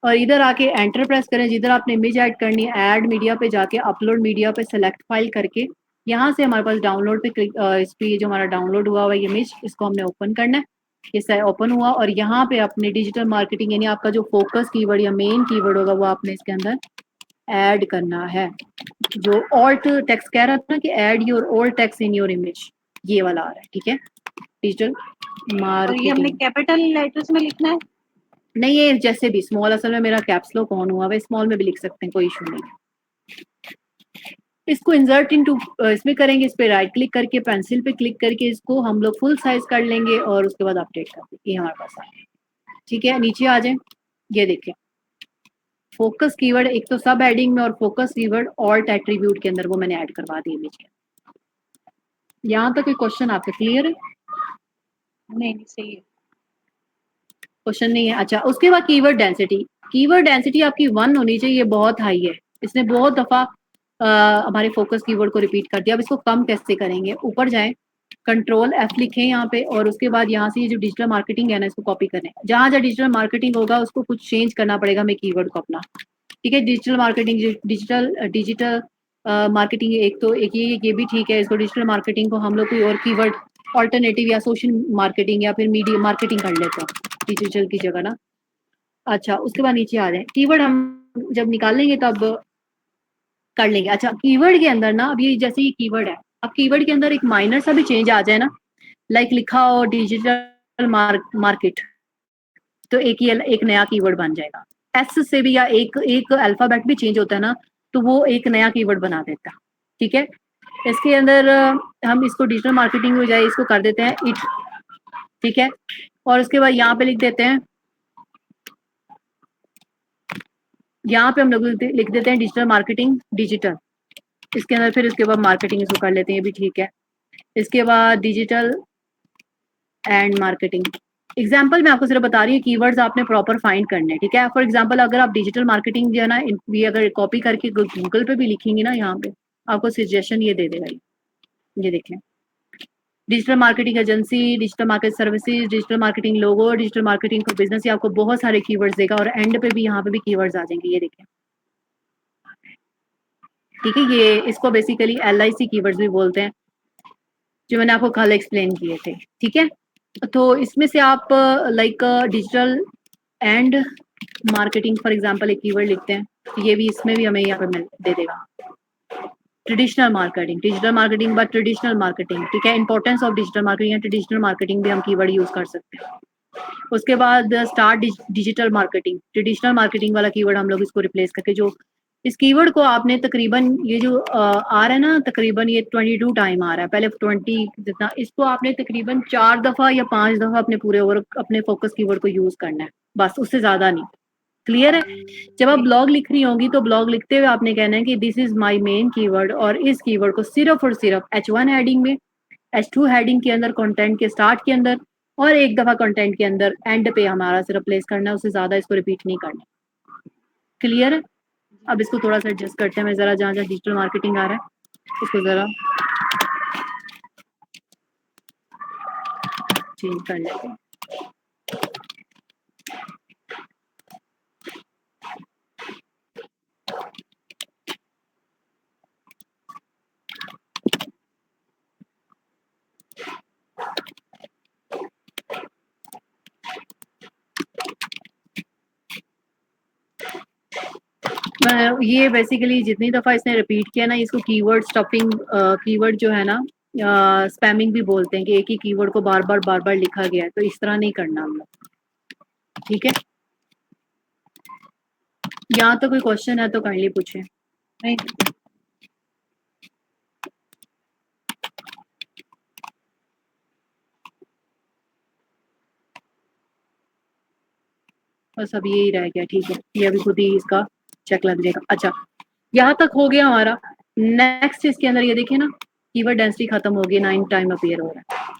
[SPEAKER 1] और इधर आके एंटर प्रेस करें, जिधर आपने इमेज ऐड करनी है ऐड मीडिया पे जाके अपलोड मीडिया पे सेलेक्ट फाइल करके यहाँ से हमारे पास डाउनलोड पे क्लिक, इस पे जो हमारा डाउनलोड हुआ हुआ इमेज इसको हमने ओपन करना है, ये ओपन हुआ और यहाँ पे अपने डिजिटल मार्केटिंग यानी आपका जो फोकस कीवर्ड या मेन कीवर्ड होगा वो आपने इसके अंदर ऐड करना है। जो ऑल्ट टेक्स्ट कह रहा था ना कि add your alt text in your image, ये वाला आ रहा है, ठीक है, डिजिटल
[SPEAKER 2] और ये हमने
[SPEAKER 1] मार्केटिंग।
[SPEAKER 2] कैपिटल लेटर्स में लिखना है?
[SPEAKER 1] नहीं, ये जैसे भी स्मॉल, असल में मेरा कैप्स लॉक ऑन हुआ है, स्मॉल में भी लिख सकते हैं, कोई इशू नहीं। इसको इंसर्ट इनटू इसमें करेंगे, इस पे राइट क्लिक करके पेंसिल पे क्लिक करके इसको हम लोग फुल साइज कर लेंगे और उसके बाद अपडेट कर देंगे, ये हमारे पास आ गया, ठीक है। नीचे आ जाए, ये देखें फोकस कीवर्ड एक तो सब हेडिंग में और फोकस कीवर्ड ऑल्ट एट्रीब्यूट के अंदर वो मैंने ऐड करवा दी इमेज के। यहाँ तक कोई क्वेश्चन आपका क्लियर है?
[SPEAKER 2] नहीं सही है,
[SPEAKER 1] क्वेश्चन नहीं है, अच्छा। उसके बाद कीवर्ड डेंसिटी आपकी 1 होनी चाहिए, बहुत हाई है, इसने बहुत दफा हमारे फोकस कीवर्ड को रिपीट कर दिया। अब इसको कम कैसे करेंगे, ऊपर जाएं, कंट्रोल F लिखें यहाँ पे और उसके बाद यहाँ से ये जो डिजिटल मार्केटिंग है ना इसको कॉपी करें, जहां जहां डिजिटल मार्केटिंग होगा उसको कुछ चेंज करना पड़ेगा हमें कीवर्ड को अपना, ठीक है। डिजिटल मार्केटिंग, डिजिटल मार्केटिंग एक तो एक ये भी ठीक है, इसको डिजिटल मार्केटिंग को हम लोग कोई और कीवर्ड ऑल्टरनेटिव या सोशल मार्केटिंग या फिर मीडिया मार्केटिंग कर लेते हैं डिजिटल की जगह ना। अच्छा, उसके बाद नीचे आ जाए, कीवर्ड हम जब निकालेंगे तब कर लेंगे। अच्छा, कीवर्ड के अंदर ना अब ये जैसे ये कीवर्ड है, अब कीवर्ड के अंदर एक माइनर सा भी चेंज आ जाए ना, लाइक लिखा हो डिजिटल मार्केट, तो एक नया कीवर्ड बन जाएगा। एस से भी या एक अल्फाबेट भी चेंज होता है ना तो वो एक नया कीवर्ड बना देता है, ठीक है। इसके अंदर हम इसको डिजिटल मार्केटिंग हो जाए इसको कर देते हैं इट, ठीक है। और उसके बाद यहाँ पे लिख देते हैं, यहाँ पे हम लोग लिख देते हैं डिजिटल मार्केटिंग डिजिटल, इसके अंदर फिर उसके बाद मार्केटिंग इसको कर लेते हैं, ये भी ठीक है। इसके बाद डिजिटल एंड मार्केटिंग, एग्जाम्पल मैं आपको सिर्फ बता रही हूँ, कीवर्ड्स आपने प्रॉपर फाइंड करने हैं, ठीक है। फॉर एग्जाम्पल अगर आप डिजिटल मार्केटिंग जो है ना भी अगर कॉपी करके गूगल पे भी लिखेंगे ना, यहाँ पे आपको सजेशन ये दे देगा, ये देखें digital marketing agency, digital market services, digital marketing logo, digital marketing for business, ये आपको बहुत सारे कीवर्ड्स देगा और एंड पे भी यहाँ पे भी कीवर्ड्स आ जाएंगे, ये देखें, ठीक है। ये इसको बेसिकली LIC कीवर्ड्स भी बोलते हैं, जो मैंने आपको कल एक्सप्लेन किए थे, ठीक है। तो इसमें से आप like digital and marketing for example एक कीवर्ड लिखते हैं, तो ये भी इसमें भी हमें यहाँ पे दे देगा traditional marketing, digital marketing but traditional marketing, ठीक है। इंपॉर्टेंस ऑफ डिजिटल मार्केटिंग या ट्रेडिशनल मार्केटिंग भी हम कीवर्ड यूज कर सकते हैं, उसके बाद start digital marketing, traditional marketing वाला कीवर्ड हम लोग इसको रिप्लेस करके, जो इस कीवर्ड को आपने तकरीबन ये जो आ रहा है ना, तकरीबन ये 22 टाइम आ रहा है, पहले 20 जितना, इसको आपने तकरीबन 4 दफा या 5 दफा अपने पूरे ओवर अपने फोकस कीवर्ड को यूज करना है, बस उससे ज्यादा नहीं। क्लियर है? जब आप ब्लॉग लिख रही होंगी तो ब्लॉग लिखते हुए आपने कहना है कि this is my main keyword, और इस कीवर्ड को सिर्फ और सिर्फ H1 हेडिंग में, H2 हेडिंग के अंदर, कंटेंट के स्टार्ट के अंदर, और एक दफा कंटेंट के अंदर एंड पे हमारा सिर्फ प्लेस करना है, उससे ज्यादा इसको रिपीट नहीं करना। क्लियर है? अब इसको थोड़ा सा एडजस्ट करते हैं, मैं जरा जहाँ जहाँ डिजिटल मार्केटिंग आ रहा है उसको जरा चेंज कर लेते हैं। ये बेसिकली जितनी दफा इसने रिपीट किया ना, इसको कीवर्ड स्टफिंग, कीवर्ड जो है ना, स्पैमिंग भी बोलते हैं, कि एक ही कीवर्ड को बार बार लिखा गया है, तो इस तरह नहीं करना हम लोग। ठीक है, यहाँ तो कोई क्वेश्चन है तो काइंडली पूछे।
[SPEAKER 2] नहीं,
[SPEAKER 1] बस अब यही रह गया। ठीक है, ये अभी खुद ही इसका चेक लग जाएगा। अच्छा, यहाँ तक हो गया हमारा। नेक्स्ट इसके अंदर ये देखिए ना, कीवर्ड डेंसिटी खत्म हो गई, 9 टाइम अपीयर हो रहा है,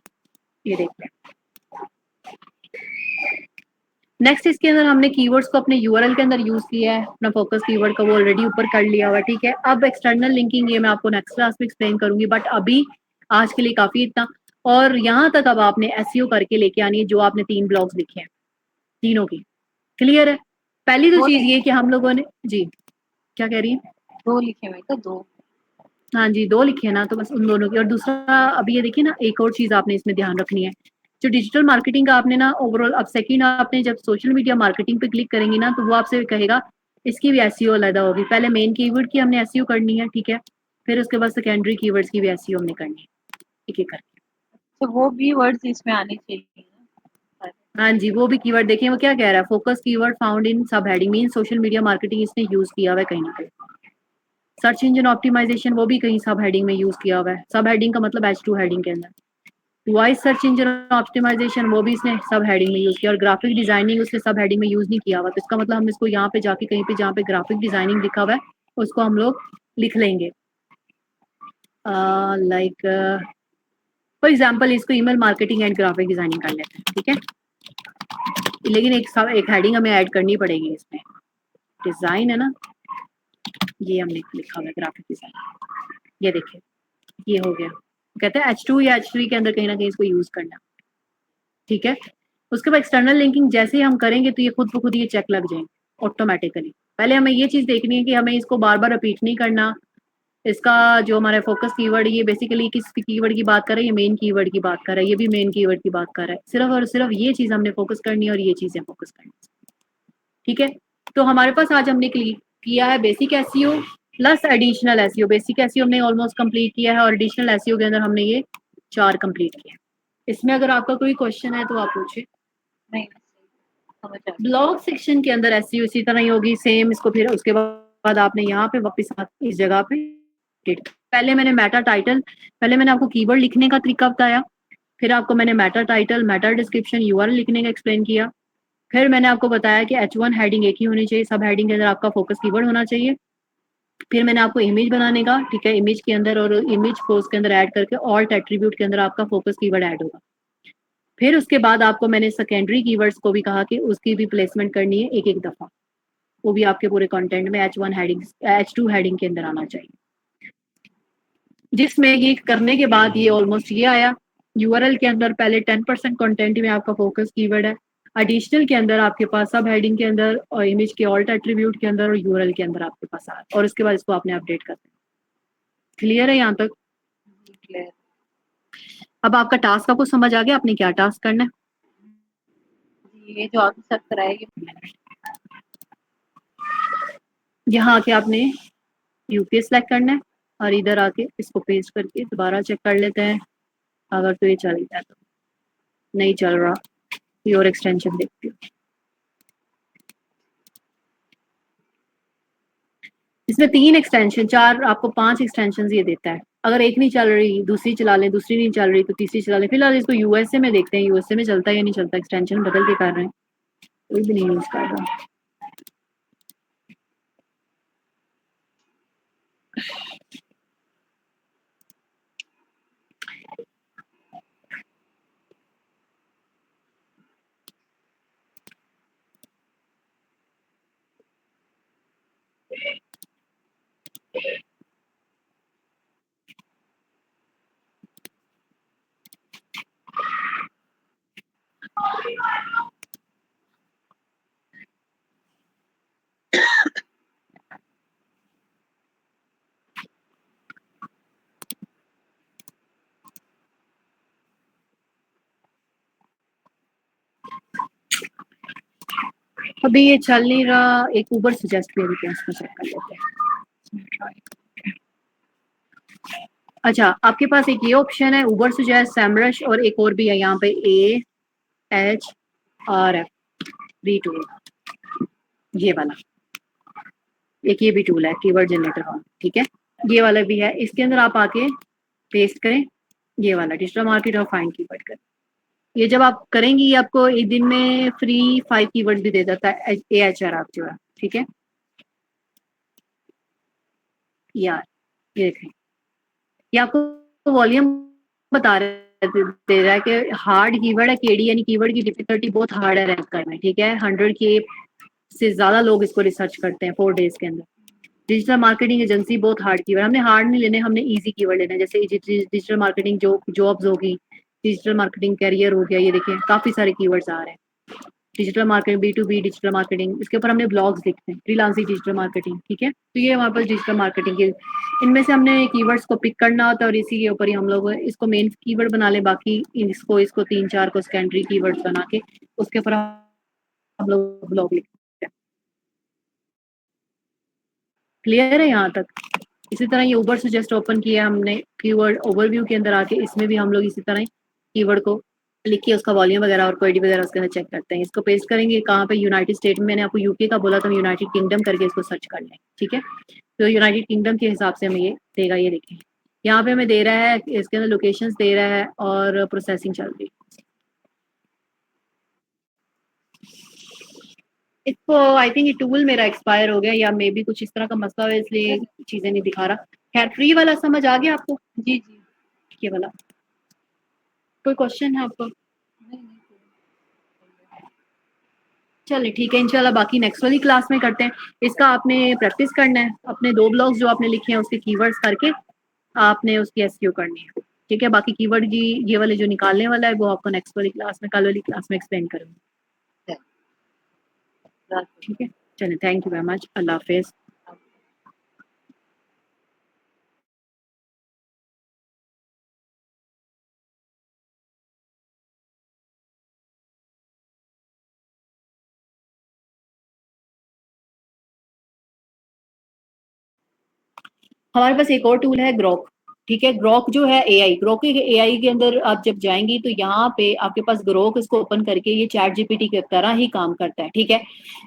[SPEAKER 1] ये देखते हैं। नेक्स्ट इसके अंदर हमने कीवर्ड्स को अपने यूआरएल के अंदर यूज किया है, अपना फोकस कीवर्ड का वो ऑलरेडी ऊपर कर लिया हुआ। ठीक है, अब एक्सटर्नल लिंकिंग ये मैं आपको नेक्स्ट क्लास में एक्सप्लेन करूंगी, बट अभी आज के लिए काफी इतना। और यहाँ तक अब आपने एसईओ करके लेके आनी है, जो आपने 3 ब्लॉग्स लिखे हैं, तीनों की। क्लियर है? पहली तो चीज ये कि हम लोगों ने, जी क्या कह रही है?
[SPEAKER 2] 2 लिखे हुए थे, 2।
[SPEAKER 1] हाँ जी, 2 लिखे हैं ना, तो बस उन दोनों की। और दूसरा अभी ये देखिए ना, एक और चीज आपने इसमें ध्यान रखनी है, जो डिजिटल मार्केटिंग का आपने ना ओवरऑल, अब सेकंड आपने जब सोशल मीडिया मार्केटिंग पे क्लिक करेंगे ना, तो वो आपसे कहेगा इसकी भी एसईओ अलग होगी। पहले मेन कीवर्ड की हमने एसईओ करनी है, ठीक है, फिर उसके बाद सेकेंडरी कीवर्ड्स की भी एसईओ हमने करनी है, एक एक करके।
[SPEAKER 2] तो वो भी वर्ड्स इसमें आने चाहिए ना?
[SPEAKER 1] हाँ जी, वो भी कीवर्ड देखिए वो क्या कह रहा है, फोकस कीवर्ड फाउंड इन सब heading mean social media marketing, इसने यूज किया हुआ है कहीं ना कहीं। सर्च इंजन ऑप्टिमाइजेशन वो भी कहीं सब हेडिंग में यूज किया हुआ है, सब हेडिंग का मतलब H2 हेडिंग के अंदर। वॉइस सर्च इंजन ऑप्टिमाइजेशन वो भी इसने सब हेडिंग में यूज किया, और ग्राफिक डिजाइनिंग उसने सब हेडिंग में यूज नहीं किया हुआ, तो इसका मतलब हम इसको यहाँ पे जाके कहीं पे जहाँ पे ग्राफिक डिजाइनिंग लिखा हुआ है उसको हम लोग लिख लेंगे। लाइक फॉर एग्जाम्पल इसको email marketing and graphic designing कर लेते हैं, ठीक है। लेकिन एक हेडिंग हमें ऐड करनी पड़ेगी इसमें, डिजाइन है ना, ये हमने लिखा हुआ है ग्राफिक डिजाइन, ये देखिए ये हो गया। कहते हैं H2 या H3 के अंदर कहीं ना कहीं इसको यूज करना, ठीक है। उसके बाद एक्सटर्नल लिंकिंग जैसे ही हम करेंगे तो ये खुद ब खुद ये चेक लग जाएंगे ऑटोमेटिकली। पहले हमें ये चीज देखनी है कि हमें इसको बार बार रिपीट नहीं करना। इसका जो हमारा फोकस कीवर्ड, ये बेसिकली किस कीवर्ड की बात कर रहा है, ये मेन कीवर्ड की बात कर रहा है, ये भी मेन कीवर्ड की बात कर रहा है। सिर्फ और सिर्फ ये चीज हमने फोकस करनी है और ये चीजें फोकस करनी है, ठीक है। तो हमारे पास आज हमने किया है basic SEO plus additional SEO. Basic SEO हमने ऑलमोस्ट कंप्लीट किया है, और एडिशनल एसईओ के अंदर हमने ये 4 कंप्लीट किया। इसमें अगर आपका कोई क्वेश्चन है तो आप पूछे।
[SPEAKER 2] नहीं, समझ आ गया।
[SPEAKER 1] ब्लॉग सेक्शन के अंदर एसईओ इसी तरह ही होगी सेम। इसको फिर उसके बाद आपने यहाँ पे वापस इस जगह पे, पहले मैंने मेटा टाइटल, पहले मैंने आपको कीवर्ड लिखने का तरीका बताया, फिर आपको मैंने Meta title, Meta description, URL लिखने का एक्सप्लेन किया, फिर मैंने आपको बताया कि H1 हेडिंग एक ही होनी चाहिए, सब हेडिंग के अंदर आपका फोकस कीवर्ड होना चाहिए। फिर मैंने आपको इमेज बनाने का, ठीक है, इमेज के अंदर और इमेज पोस्ट के अंदर ऐड करके ऑल्ट एट्रीब्यूट के अंदर आपका फोकस कीवर्ड ऐड होगा। फिर उसके बाद आपको मैंने सेकेंडरी कीवर्ड्स को भी कहा कि उसकी भी प्लेसमेंट करनी है एक एक दफा, वो भी आपके पूरे कंटेंट में H1 हेडिंग, H2 हेडिंग के अंदर आना चाहिए। जिसमें ये करने के बाद ये ऑलमोस्ट ये आया। यूआरएल के अंदर पहले 10% कंटेंट में आपका फोकस कीवर्ड है, एडिशनल के अंदर आपके पास सब हेडिंग के अंदर, और इमेज के ऑल्ट एट्रीब्यूट के अंदर, और यूआरएल के अंदर आपके पास आ, और उसके बाद इसको आपने अपडेट कर देना। क्लियर है यहाँ तक?
[SPEAKER 2] क्लियर।
[SPEAKER 1] अब आपका टास्क आपको समझ आ गया आपने क्या टास्क करना है।
[SPEAKER 2] ये जो आपने सब कराएगी,
[SPEAKER 1] यहाँ आके आपने यूपीए सेलेक्ट करना है, और इधर आके इसको पेस्ट करके दोबारा चेक कर लेते हैं, अगर तो ये चल गया तो। नहीं चल रहा कोई और एक्सटेंशन देखती हूँ। इसमें 3 एक्सटेंशन, 4 आपको 5 एक्सटेंशन ये देता है। अगर एक नहीं चल रही दूसरी चला लें, दूसरी नहीं चल रही तो तीसरी चला लें। फिलहाल इसको यूएसए में देखते हैं, यूएसए में चलता है या नहीं चलता, एक्सटेंशन बदल के कर रहे हैं, कोई भी नहीं यूज कर रहा। अभी ये चल नहीं रहा, एक ऊबर सजेस्ट किया भी इसमें चेक कर लेते हैं। अच्छा, आपके पास एक ये ऑप्शन है ऊबर सजेस्ट, सैमरश, और एक और भी है यहाँ पे AHRF बी टूल, ये वाला, एक ये भी टूल है कीवर्ड जनरेटर का, ठीक है, ये वाला भी है। इसके अंदर आप आके पेस्ट करें ये वाला डिजिटल मार्केट और फाइंड कीवर्ड करें। ये जब आप करेंगी ये आपको एक दिन में फ्री 5 कीवर्ड भी दे देता है AHRF जो है, ठीक है। यार ये देखें, ये आपको वॉल्यूम बता रहे दे रहा है कि हार्ड कीवर्ड है, केडी यानी कीवर्ड की डिफिकल्टी बहुत हार्ड है रैंक करना, ठीक है। 100 के से ज्यादा लोग इसको रिसर्च करते हैं 4 डेज के अंदर। डिजिटल मार्केटिंग एजेंसी बहुत हार्ड कीवर्ड, हमने हार्ड नहीं लेने, हमने इजी कीवर्ड लेना है। जैसे डिजिटल मार्केटिंग जो जॉब्स होगी, डिजिटल मार्केटिंग कैरियर हो गया, ये देखिए काफी सारे कीवर्ड्स आ रहे हैं। Digital marketing, B2B digital marketing, इसके ऊपर हमने ब्लॉग्स लिखते हैं, फ्रीलांसिंग डिजिटल मार्केटिंग, ठीक है। तो ये हमारे पास डिजिटल मार्केटिंग के, इनमें से हमने कीवर्ड्स को पिक करना होता है और इसी के ऊपर ही हम लोग इसको मेन कीवर्ड बना ले, बाकी इसको 3-4 को सेकेंडरी कीवर्ड्स बना के उसके ऊपर हम लोग ब्लॉग लिखते हैं। क्लियर है यहाँ तक? इसी तरह ये ऊबर से जस्ट ओपन किया हमने, कीवर्ड ओवरव्यू के अंदर आके इसमें भी हम लोग इसी तरह कीवर्ड को लिख के उसका वॉल्यूम वगैरह और क्वेरी वगैरह उसके अंदर चेक करते हैं। इसको पेस्ट करेंगे कहाँ पे, यूनाइटेड स्टेट में। मैंने आपको यूके का बोला तो हम यूनाइटेड किंगडम करके इसको सर्च कर लें, ठीक है। तो यूनाइटेड किंगडम के हिसाब से हमें ये देगा, ये देखें यहाँ पे हमें दे रहा है, इसके अंदर लोकेशंस दे रहा है और प्रोसेसिंग चल रही है। इसको आई थिंक ये टूल मेरा एक्सपायर हो गया या मे बी कुछ इस तरह का मसला है, इसलिए चीजें नहीं दिखा रहा। खैर, फ्री वाला समझ आ गया आपको?
[SPEAKER 2] जी जी,
[SPEAKER 1] ये वाला कोई क्वेश्चन है आपको? चलिए ठीक है, इंशाल्लाह बाकी नेक्स्ट वाली क्लास में करते हैं। इसका आपने प्रैक्टिस करना है, अपने 2 ब्लॉग्स जो आपने लिखे हैं उसके कीवर्ड्स करके आपने उसकी एसईओ करनी है, ठीक है। बाकी कीवर्ड की ये वाले जो निकालने वाला है वो आपको नेक्स्ट वाली क्लास में, कल वाली क्लास में एक्सप्लेन करूँगी, ठीक है। चलिए, थैंक यू वेरी मच, अल्लाह हाफिज। हमारे पास एक और टूल है ग्रोक, ठीक है। ग्रोक जो है एआई, ग्रोक के एआई के अंदर आप जब जाएंगी तो यहाँ पे आपके पास ग्रोक, इसको ओपन करके ये चैट जीपीटी की तरह ही काम करता है, ठीक है।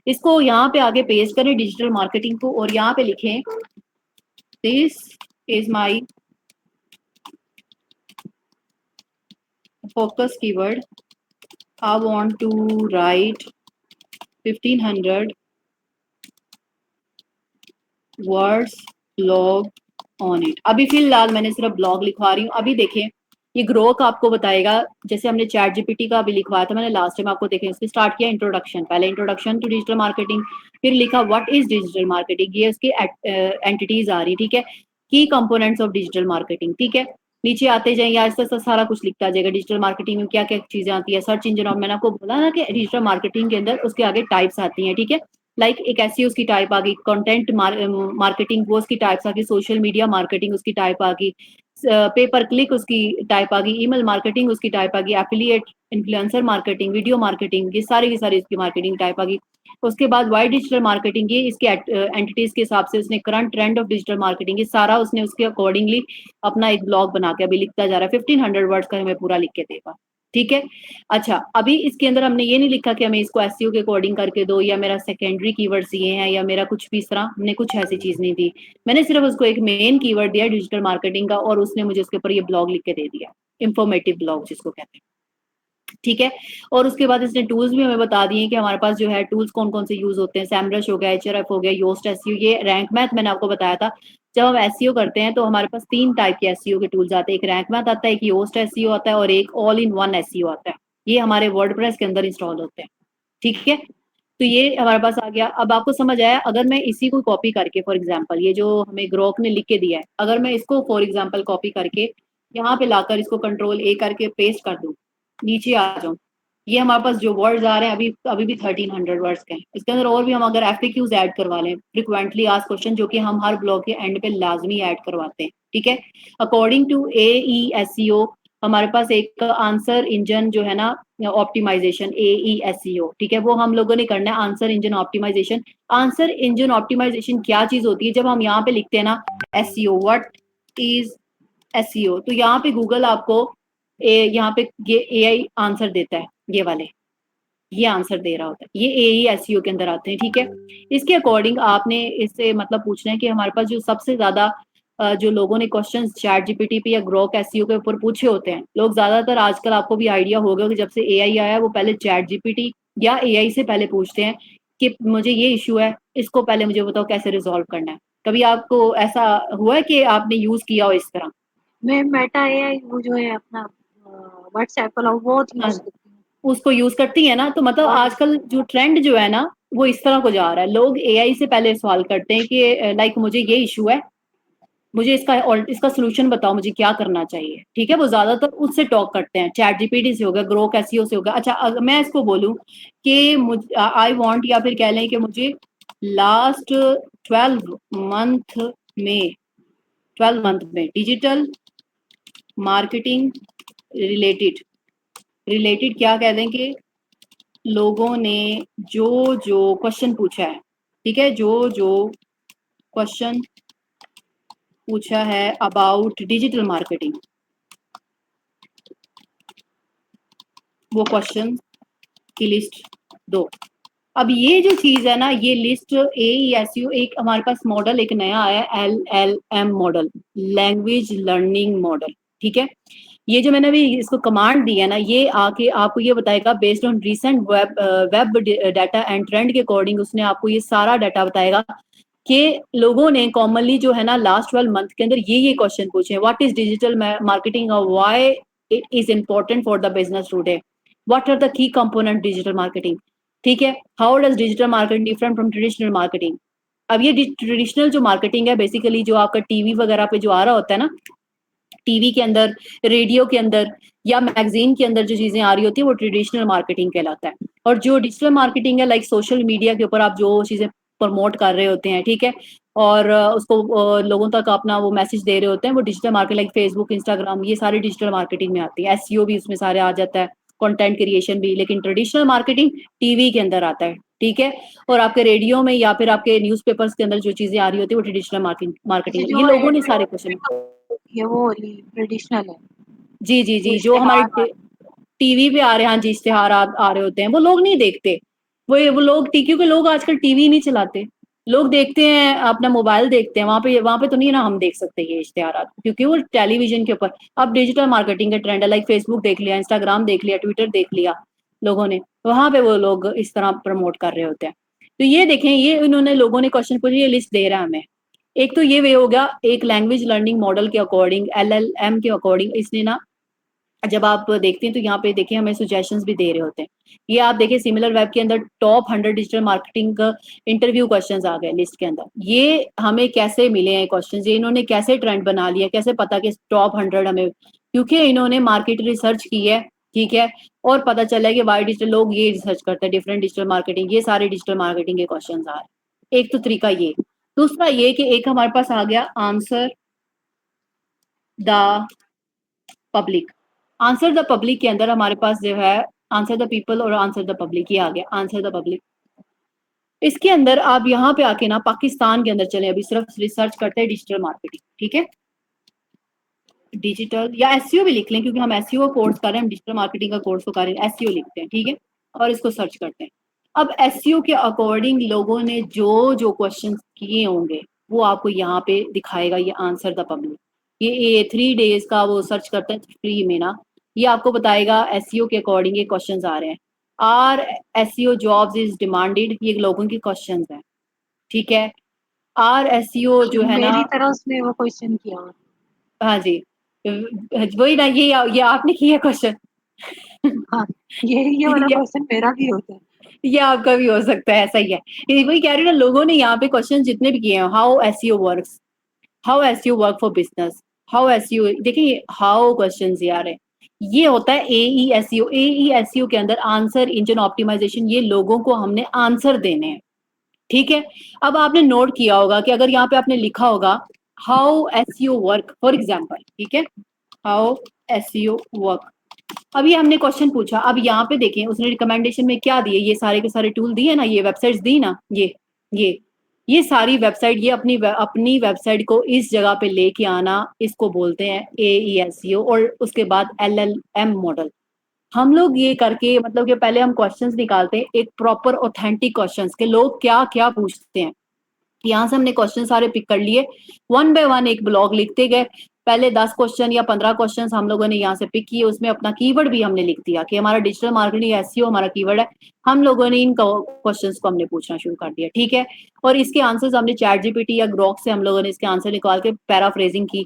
[SPEAKER 1] इसको यहाँ पे आगे पेस्ट करें डिजिटल मार्केटिंग को और यहाँ पे लिखें this is my focus keyword, I want to write 1500 words blog on it. अभी फिलहाल मैंने सिर्फ ब्लॉग लिखवा रही हूँ। अभी देखें ये ग्रोक आपको बताएगा, जैसे हमने चैट जीपीटी का अभी लिखवाया था मैंने लास्ट टाइम, आपको देखें इसने स्टार्ट किया इंट्रोडक्शन, पहले इंट्रोडक्शन टू डिजिटल मार्केटिंग, फिर लिखा व्हाट इज डिजिटल मार्केटिंग, ये उसकी एंटिटीज आ रही, ठीक है। की कंपोनेंट्स ऑफ डिजिटल मार्केटिंग, ठीक है। नीचे आते जाएंगे आहिस्ता आहिस्ता सारा कुछ लिखता जाएगा, डिजिटल मार्केटिंग में क्या क्या चीजें आती है, सर्च इंजन, और मैंने आपको बोला ना कि डिजिटल मार्केटिंग के अंदर उसके आगे टाइप्स आती हैं, ठीक है। लाइक एक ऐसी उसकी टाइप आ गई, कंटेंट मार्केटिंग वो उसकी टाइप्स आ गई, सोशल मीडिया मार्केटिंग उसकी टाइप आ गई, पेपर क्लिक उसकी टाइप आ गई, ईमेल मार्केटिंग उसकी टाइप आ गई, affiliate influencer marketing, video marketing, ये सारी की सारी इसकी मार्केटिंग टाइप आ गई। उसके बाद वाई डिजिटल मार्केटिंग, ये इसके एंटिटीज के हिसाब से उसने current trend of digital marketing, ये सारा उसने उसके अकॉर्डिंगली अपना एक ब्लॉग बना के अभी लिखता जा रहा है। 1500 वर्ड्स का हमें पूरा लिख के देगा, ठीक है। अच्छा, अभी इसके अंदर हमने ये नहीं लिखा कि हमें इसको एसईओ के अकॉर्डिंग करके दो, या मेरा सेकेंडरी कीवर्ड्स ये हैं, या मेरा कुछ भी इस तरह, हमने कुछ ऐसी चीज नहीं दी। मैंने सिर्फ उसको एक मेन कीवर्ड दिया डिजिटल मार्केटिंग का, और उसने मुझे उसके ऊपर ये ब्लॉग लिख के दे दिया, इंफॉर्मेटिव ब्लॉग जिसको कहते हैं। ठीक है। और उसके बाद इसने टूल्स भी हमें बता दिए कि हमारे पास जो है टूल्स कौन कौन से यूज होते हैं। सैमरश हो गया, एचआरएफ हो गया, योस्ट एसईओ, ये रैंक मैथ मैंने आपको बताया था। जब हम एसईओ करते हैं तो हमारे पास 3 टाइप के एसईओ के टूल्स आते हैं, एक रैंक मैथ आता है, एक योस्ट एसईओ आता है, और एक ऑल इन वन एसईओ आता है। ये हमारे वर्डप्रेस के अंदर इंस्टॉल होते हैं। ठीक है। तो ये हमारे पास आ गया। अब आपको समझ आया, अगर मैं इसी को कॉपी करके, फॉर एग्जांपल ये जो हमें ग्रोक ने लिख के दिया है, अगर मैं इसको फॉर एग्जांपल कॉपी करके यहाँ पे लाकर इसको कंट्रोल ए करके पेस्ट कर दूं, नीचे आ जाऊं, ये हमारे पास जो वर्ड्स आ रहे हैं अभी अभी भी 1300 वर्ड्स के हैं। इसके अंदर और भी हम अगर एफएक्यूज ऐड करवा लें, फ्रिक्वेंटली आस्क्ड क्वेश्चन, जो कि हम हर ब्लॉग के एंड पे लाजमी ऐड करवाते हैं। ठीक है। अकॉर्डिंग टू AESEO हमारे पास एक आंसर इंजन जो है ना ऑप्टिमाइजेशन, AESEO, ठीक है, वो हम लोगों ने करना है, answer engine optimization. Answer engine optimization क्या चीज होती है? जब हम यहाँ पे लिखते हैं ना एसईओ, व्हाट इज एसईओ, तो यहाँ पे गूगल आपको यहाँ पे ये एआई आंसर देता है, ये वाले, ये आंसर दे रहा होता है, ये AESEO के अंदर आते हैं। ठीक है। इसके अकॉर्डिंग आपने इससे मतलब पूछना है कि हमारे पास जो सबसे ज्यादा जो लोगों ने क्वेश्चंस चैट जीपीटी पे या ग्रोक एसईओ के ऊपर पूछे होते हैं, लोग ज्यादातर आजकल, आपको भी आइडिया होगा कि जब से एआई आया है, वो पहले चैट जीपीटी या एआई से पहले पूछते हैं कि मुझे ये इशू है, इसको पहले मुझे बताओ कैसे रिजॉल्व करना है। कभी आपको ऐसा हुआ है कि आपने यूज किया हो इस तरह?
[SPEAKER 2] मैं मेटा एआई वो जो है अपना व्हाट्सएप वाला वो बहुत
[SPEAKER 1] हाँ,
[SPEAKER 2] यूज करती हूँ।
[SPEAKER 1] उसको यूज करती है ना, तो मतलब
[SPEAKER 2] बहुत
[SPEAKER 1] आजकल जो ट्रेंड जो है ना, वो इस तरह को जा रहा है। लोग एआई से पहले सवाल करते हैं कि लाइक मुझे ये इशू है, मुझे इसका सोल्यूशन बताओ, मुझे क्या करना चाहिए। ठीक है। वो ज्यादातर उससे टॉक करते हैं, चैट जीपीटी से होगा, ग्रोक एसईओ से होगा। अच्छा, अगर मैं इसको बोलूं कि मुझे आई वांट, या फिर कह लें कि मुझे लास्ट 12 मंथ में 12 मंथ में डिजिटल मार्केटिंग रिलेटेड, रिलेटेड क्या कह दें कि लोगों ने जो जो क्वेश्चन पूछा है, ठीक है, जो जो क्वेश्चन पूछा है अबाउट डिजिटल मार्केटिंग, वो क्वेश्चन की लिस्ट दो। अब ये जो चीज है ना, ये लिस्ट AESEO, एक हमारे पास मॉडल एक नया आया है, LLM model, language learning model. ठीक है। ये जो मैंने अभी इसको कमांड दी है ना, ये आके आपको ये बताएगा based on recent web data and trend के अकॉर्डिंग, उसने आपको ये सारा डाटा बताएगा कि लोगों ने कॉमनली जो है ना लास्ट 12 मंथ के अंदर ये क्वेश्चन पूछे हैं। व्हाट इज डिजिटल मार्केटिंग और why it is important for the business today, what are the key component digital marketing. ठीक है। How does digital marketing different from traditional marketing. अब ये ट्रेडिशनल जो मार्केटिंग है, बेसिकली जो आपका टीवी वगैरह पे जो आ रहा होता है ना, टीवी के अंदर, रेडियो के अंदर, या मैगजीन के अंदर जो चीजें आ रही होती है, वो ट्रेडिशनल मार्केटिंग कहलाता है। और जो डिजिटल मार्केटिंग है, लाइक सोशल मीडिया के ऊपर आप जो चीजें प्रमोट कर रहे होते हैं, ठीक है, और उसको लोगों तक अपना वो मैसेज दे रहे होते हैं, वो digital marketing, like Facebook, Instagram, ये सारी डिजिटल मार्केटिंग में आती है। एसईओ भी उसमें सारे आ जाता है, कंटेंट क्रिएशन भी। लेकिन ट्रेडिशनल मार्केटिंग टीवी के अंदर आता है। ठीक है। और आपके रेडियो में या फिर आपके न्यूज़पेपर्स के अंदर जो चीजें आ रही होती है, वो ट्रेडिशनल
[SPEAKER 2] अच्छा,
[SPEAKER 1] मार्केटिंग है। ये
[SPEAKER 2] जो
[SPEAKER 1] लोगों ने सारे क्वेश्चन,
[SPEAKER 2] एडवर्टाइजमेंट होती है वो ट्रेडिशनल है,
[SPEAKER 1] जी जी
[SPEAKER 2] जो
[SPEAKER 1] जी, जो हमारे
[SPEAKER 2] इश्तेहार वाली।
[SPEAKER 1] टीवी पे आ रहे हैं, हाँ जी, इश्तेहार आ रहे होते हैं, वो लोग नहीं देखते। वो लोग क्योंकि लोग आजकल टीवी नहीं चलाते, लोग देखते हैं अपना मोबाइल देखते हैं, वहां पे तो नहीं ना हम देख सकते ये इश्तेहार, क्योंकि वो टेलीविजन के ऊपर। अब डिजिटल मार्केटिंग का ट्रेंड है, लाइक फेसबुक देख लिया, इंस्टाग्राम देख लिया, ट्विटर देख लिया लोगों ने, वहां पे वो लोग इस तरह प्रमोट कर रहे होते हैं। तो ये देखें, ये इन्होंने लोगों ने क्वेश्चन पूछे, ये लिस्ट दे रहा है हमें। एक तो ये वे हो गया, एक लैंग्वेज लर्निंग मॉडल के अकॉर्डिंग, LLM के अकॉर्डिंग इसने ना, जब आप देखते हैं तो यहाँ पे देखिए हमें सजेशंस भी दे रहे होते हैं। ये आप देखिए सिमिलर वेब के अंदर top 100 digital marketing interview questions आ गए लिस्ट के अंदर। ये हमें कैसे मिले हैं क्वेश्चंस, ये इन्होंने कैसे ट्रेंड बना लिया, कैसे पता कि टॉप 100 हमें, क्योंकि इन्होंने मार्केट रिसर्च की है। ठीक है। और पता चला है कि वाई डिजिटल लोग ये रिसर्च करते हैं, डिफरेंट डिजिटल मार्केटिंग, ये सारे डिजिटल मार्केटिंग के क्वेश्चन आ रहे हैं। एक तो तरीका ये। दूसरा ये कि एक हमारे पास आ गया answer the public. Answer the public के अंदर हमारे पास जो है आंसर द पीपल और आंसर द पब्लिक, ये आ गया आंसर द पब्लिक। इसके अंदर आप यहाँ पे आके ना पाकिस्तान के अंदर चले, अभी सिर्फ रिसर्च करते हैं डिजिटल मार्केटिंग। ठीक है। डिजिटल या एसईओ भी लिख लें, क्योंकि हम एसईओ कोर्स कर रहे हैं, हम डिजिटल मार्केटिंग का कोर्स तो कर रहे हैं, एसईओ लिखते हैं, ठीक है, और इसको सर्च करते हैं। अब एसईओ के अकॉर्डिंग लोगों ने जो जो क्वेश्चन किए होंगे वो आपको यहाँ पे दिखाएगा, ये आंसर द पब्लिक। ये 3 days का वो सर्च करते हैं फ्री में ना, ये आपको बताएगा एसईओ के अकॉर्डिंग ये क्वेश्चंस आ रहे हैं। Are SEO jobs is demanded, ये लोगों के क्वेश्चंस हैं, ठीक है। आर एसईओ जो है ना,
[SPEAKER 2] मेरी तरह उसने वो क्वेश्चन किया हुआ।
[SPEAKER 1] हाँ जी, वही ना, ये आपने किया क्वेश्चन।
[SPEAKER 2] हाँ, ये वाला
[SPEAKER 1] ये
[SPEAKER 2] क्वेश्चन मेरा भी होता है।
[SPEAKER 1] ये आपका भी हो सकता है, ऐसा ही है। ये वही कह रही हूँ ना, लोगों ने यहाँ पे क्वेश्चन जितने भी किए हैं, how SEO works, how SEO work for business, how SEO, देखिए हाउ क्वेश्चंस ये आ रहे हैं। ये होता है एईएसईओ। एईएसईओ के अंदर आंसर इंजन ऑप्टिमाइजेशन, ये लोगों को हमने आंसर देने हैं, ठीक है। अब आपने नोट किया होगा कि अगर यहाँ पे आपने लिखा होगा how SEO work for example, ठीक है, हाउ एसईओ वर्क, अब ये हमने क्वेश्चन पूछा। अब यहाँ पे देखें उसने रिकमेंडेशन में क्या दिए, ये सारे के सारे टूल दिए ना, ये वेबसाइट्स दी ना, ये ये सारी वेबसाइट, ये अपनी वेबसाइट को इस जगह पे लेके आना, इसको बोलते हैं एईएसईओ। और उसके बाद एलएलएम मॉडल। हम लोग ये करके, मतलब कि पहले हम क्वेश्चंस निकालते हैं एक प्रॉपर ऑथेंटिक क्वेश्चंस के, लोग क्या क्या पूछते हैं। यहाँ से हमने क्वेश्चन सारे पिक कर लिए, 1 by 1 एक ब्लॉग लिखते गए। पहले 10 क्वेश्चन या 15 क्वेश्चन हम लोगों ने यहाँ से पिक किए, उसमें अपना कीवर्ड भी हमने लिख दिया कि हमारा डिजिटल मार्केटिंग एसईओ हमारा कीवर्ड है। हम लोगों ने इन क्वेश्चंस को हमने पूछना शुरू कर दिया, ठीक है। और इसके आंसर्स हमने चैट जीपीटी या ग्रोक से हम लोगों ने इसके आंसर निकाल के पैराफ्रेजिंग की।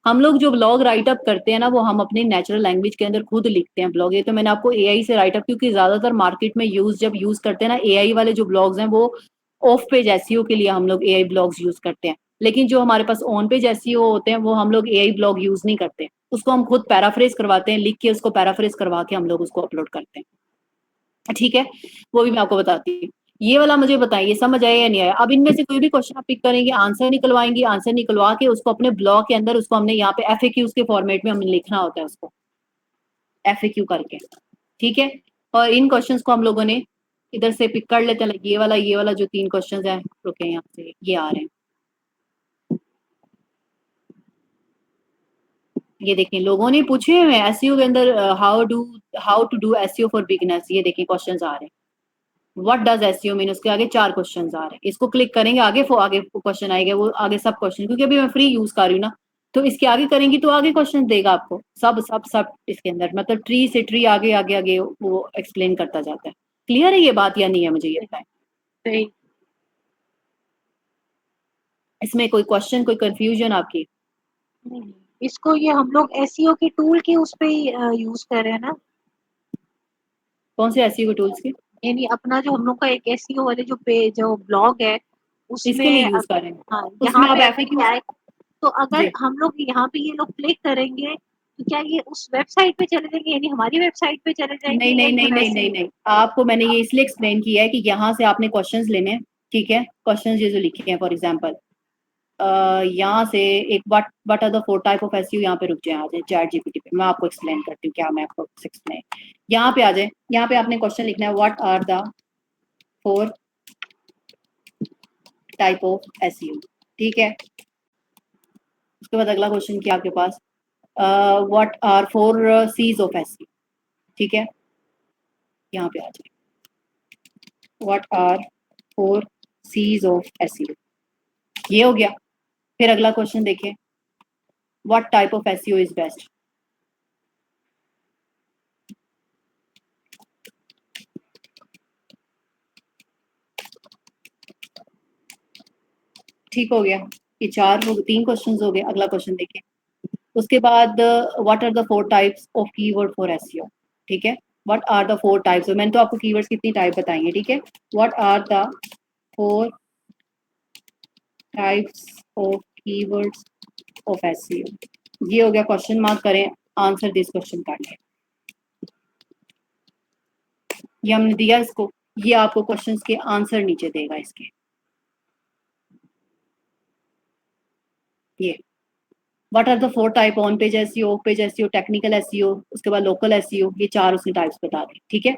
[SPEAKER 1] हम लोग जो ब्लॉग राइटअप करते हैं ना, वो हम अपनी नेचुरल लैंग्वेज के अंदर खुद लिखते हैं ब्लॉग। ये तो मैंने आपको एआई से राइटअप, क्योंकि ज्यादातर मार्केट में जब यूज करते हैं ना एआई वाले जो ब्लॉग्स हैं, वो ऑफ पेज एसईओ के लिए हम लोग एआई ब्लॉग्स यूज करते हैं। लेकिन जो हमारे पास ऑन पेज एसईओ होते हैं, वो हम लोग एआई ब्लॉग यूज नहीं करते, उसको हम खुद पैराफ्रेज करवाते हैं, लिख के उसको पैराफ्रेज करवा के हम लोग उसको अपलोड करते हैं, ठीक है। वो भी मैं आपको बताती हूँ। ये वाला मुझे बताइए समझ आया या नहीं आया। अब इनमें से कोई भी क्वेश्चन आप पिक करेंगे, आंसर निकलवाएंगे, आंसर निकलवा के उसको अपने ब्लॉग के अंदर, उसको हमने यहाँ पे एफएक्यूज के फॉर्मेट में हमें लिखना होता है उसको, एफएक्यू करके, ठीक है। और इन क्वेश्चंस को हम लोगों ने इधर से पिक कर लेते हैं, ये वाला जो 3 क्वेश्चंस हैं, रुके यहाँ से, ये आ रहे हैं, ये देखें लोगों ने पूछे हुए हैं एसईओ के अंदर, how to do SEO for beginners, ये देखें क्वेश्चंस आ रहे हैं। व्हाट डज एसईओ मीन, उसके आगे 4 क्वेश्चंस आ रहे हैं। इसको क्लिक करेंगे, आगे क्वेश्चन आएगा, वो आगे सब क्वेश्चन, क्योंकि अभी मैं फ्री यूज कर रही हूँ ना, तो इसके आगे करेंगी तो आगे क्वेश्चन देगा आपको, सब सब सब इसके अंदर, मतलब ट्री से ट्री आगे आगे आगे वो एक्सप्लेन करता जाता है। क्लियर है ये बात या नहीं है, मुझे ये बताएं।
[SPEAKER 2] सही।
[SPEAKER 1] इसमें कोई क्वेश्चन, कोई कंफ्यूजन आपकी?
[SPEAKER 2] नहीं, इसको ये हम लोग एसईओ के टूल के उस पे यूज कर रहे हैं ना,
[SPEAKER 1] कौन से एसईओ टूल्स के?
[SPEAKER 2] यानी अपना जो हम लोग का एक एसईओ वाले जो पेज जो ब्लॉग है
[SPEAKER 1] इसके लिए
[SPEAKER 2] उसमें
[SPEAKER 1] यूज कर रहे हैं?
[SPEAKER 2] हाँ, यहाँ
[SPEAKER 1] उसमें आप
[SPEAKER 2] पे अगर
[SPEAKER 1] एफएक्यू,
[SPEAKER 2] क्या है, तो अगर
[SPEAKER 1] जी,
[SPEAKER 2] हम लोग यहाँ पे ये लोग क्लिक करेंगे तो क्या ये उस वेबसाइट पे चले जाएंगे, यानी हमारी वेबसाइट पे चले
[SPEAKER 1] नहीं
[SPEAKER 2] जाएंगे या
[SPEAKER 1] नहीं
[SPEAKER 2] ये
[SPEAKER 1] नहीं नहीं
[SPEAKER 2] वैसे
[SPEAKER 1] नहीं
[SPEAKER 2] ही?
[SPEAKER 1] नहीं, आपको मैंने ये इसलिए एक्सप्लेन किया है कि यहाँ से आपने क्वेश्चंस लेने हैं, ठीक है। क्वेश्चंस ये जो लिखे हैं, फॉर एग्जांपल यहाँ से एक what are the 4 type of SEO, यहाँ पे रुक जाए, आ जाए चैट जीपीटी पे, मैं आपको एक्सप्लेन करती हूँ क्या, मैं आपको एक्सप्लेन, यहाँ पे आ जाए, यहाँ पे आपने क्वेश्चन लिखना है what are the 4 type of SEO, ठीक है। उसके बाद अगला क्वेश्चन क्या आपके पास, what are 4 Cs of SEO, ठीक है। यहाँ पे आ जाए, what are 4 Cs of SEO, ये हो गया। फिर अगला क्वेश्चन देखें, what type of SEO is best, ठीक हो गया। ये 3 क्वेश्चन हो गए। अगला क्वेश्चन देखिए, उसके बाद what are the 4 types of keyword for SEO, ठीक है। व्हाट आर द 4 टाइप्स, मैंने तो आपको कीवर्ड्स कितनी टाइप बताई है, ठीक है। What are the 4 types of keywords of SEO, ये हो गया। क्वेश्चन मार्क करें, आंसर दिस क्वेश्चन काटिए, ये हमने दिया इसको, ये आपको क्वेश्चंस के आंसर नीचे देगा इसके, ये what are the 4 type, on page SEO, off page SEO, technical SEO, उसके बाद लोकल एसईओ, ये 4 उसने टाइप्स बता दी, ठीक है।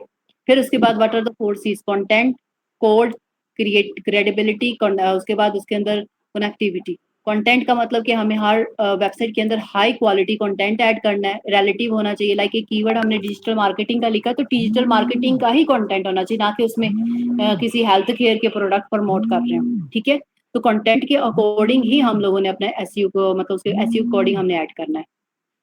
[SPEAKER 1] फिर उसके बाद what are the 4 Cs, content, code, create, credibility, उसके बाद उसके अंदर कनेक्टिविटी, कंटेंट का मतलब कि हमें हर वेबसाइट के अंदर हाई क्वालिटी कंटेंट ऐड करना है, रिलेटिव होना चाहिए। लाइक एक कीवर्ड हमने डिजिटल मार्केटिंग का लिखा तो डिजिटल मार्केटिंग का ही कंटेंट होना चाहिए, ना कि उसमें किसी हेल्थ केयर के प्रोडक्ट प्रमोट कर रहे हो, ठीक है। तो कंटेंट के अकॉर्डिंग ही हम लोगों ने अपने एसईओ को, मतलब उसके एसईओ अकॉर्डिंग हमने ऐड करना है।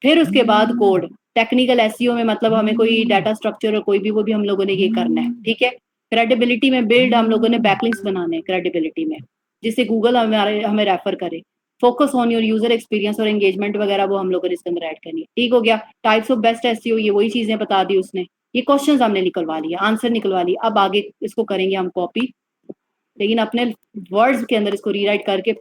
[SPEAKER 1] फिर उसके बाद कोड, टेक्निकल एसईओ में मतलब हमें कोई डाटा स्ट्रक्चर और कोई भी, वो भी हम लोगों ने ये करना है, ठीक है। क्रेडिबिलिटी में बिल्ड हम लोगों ने बैकलिंक्स बनाने हैं क्रेडिबिलिटी में, जिससे गूगल हमें रेफर करे। Focus on your user experience और एंगेजमेंट वगैरह वो हम लोगों ने इसके अंदर ऐड करनी है, ठीक हो गया। टाइप्स ऑफ बेस्ट एसईओ, ये वही चीजें बता दी उसने। ये क्वेश्चंस हमने निकलवा लिया, आंसर निकलवा लिया। अब आगे इसको करेंगे हम कॉपी, लेकिन अपने वर्ड्स के अंदर इसको रीराइट करके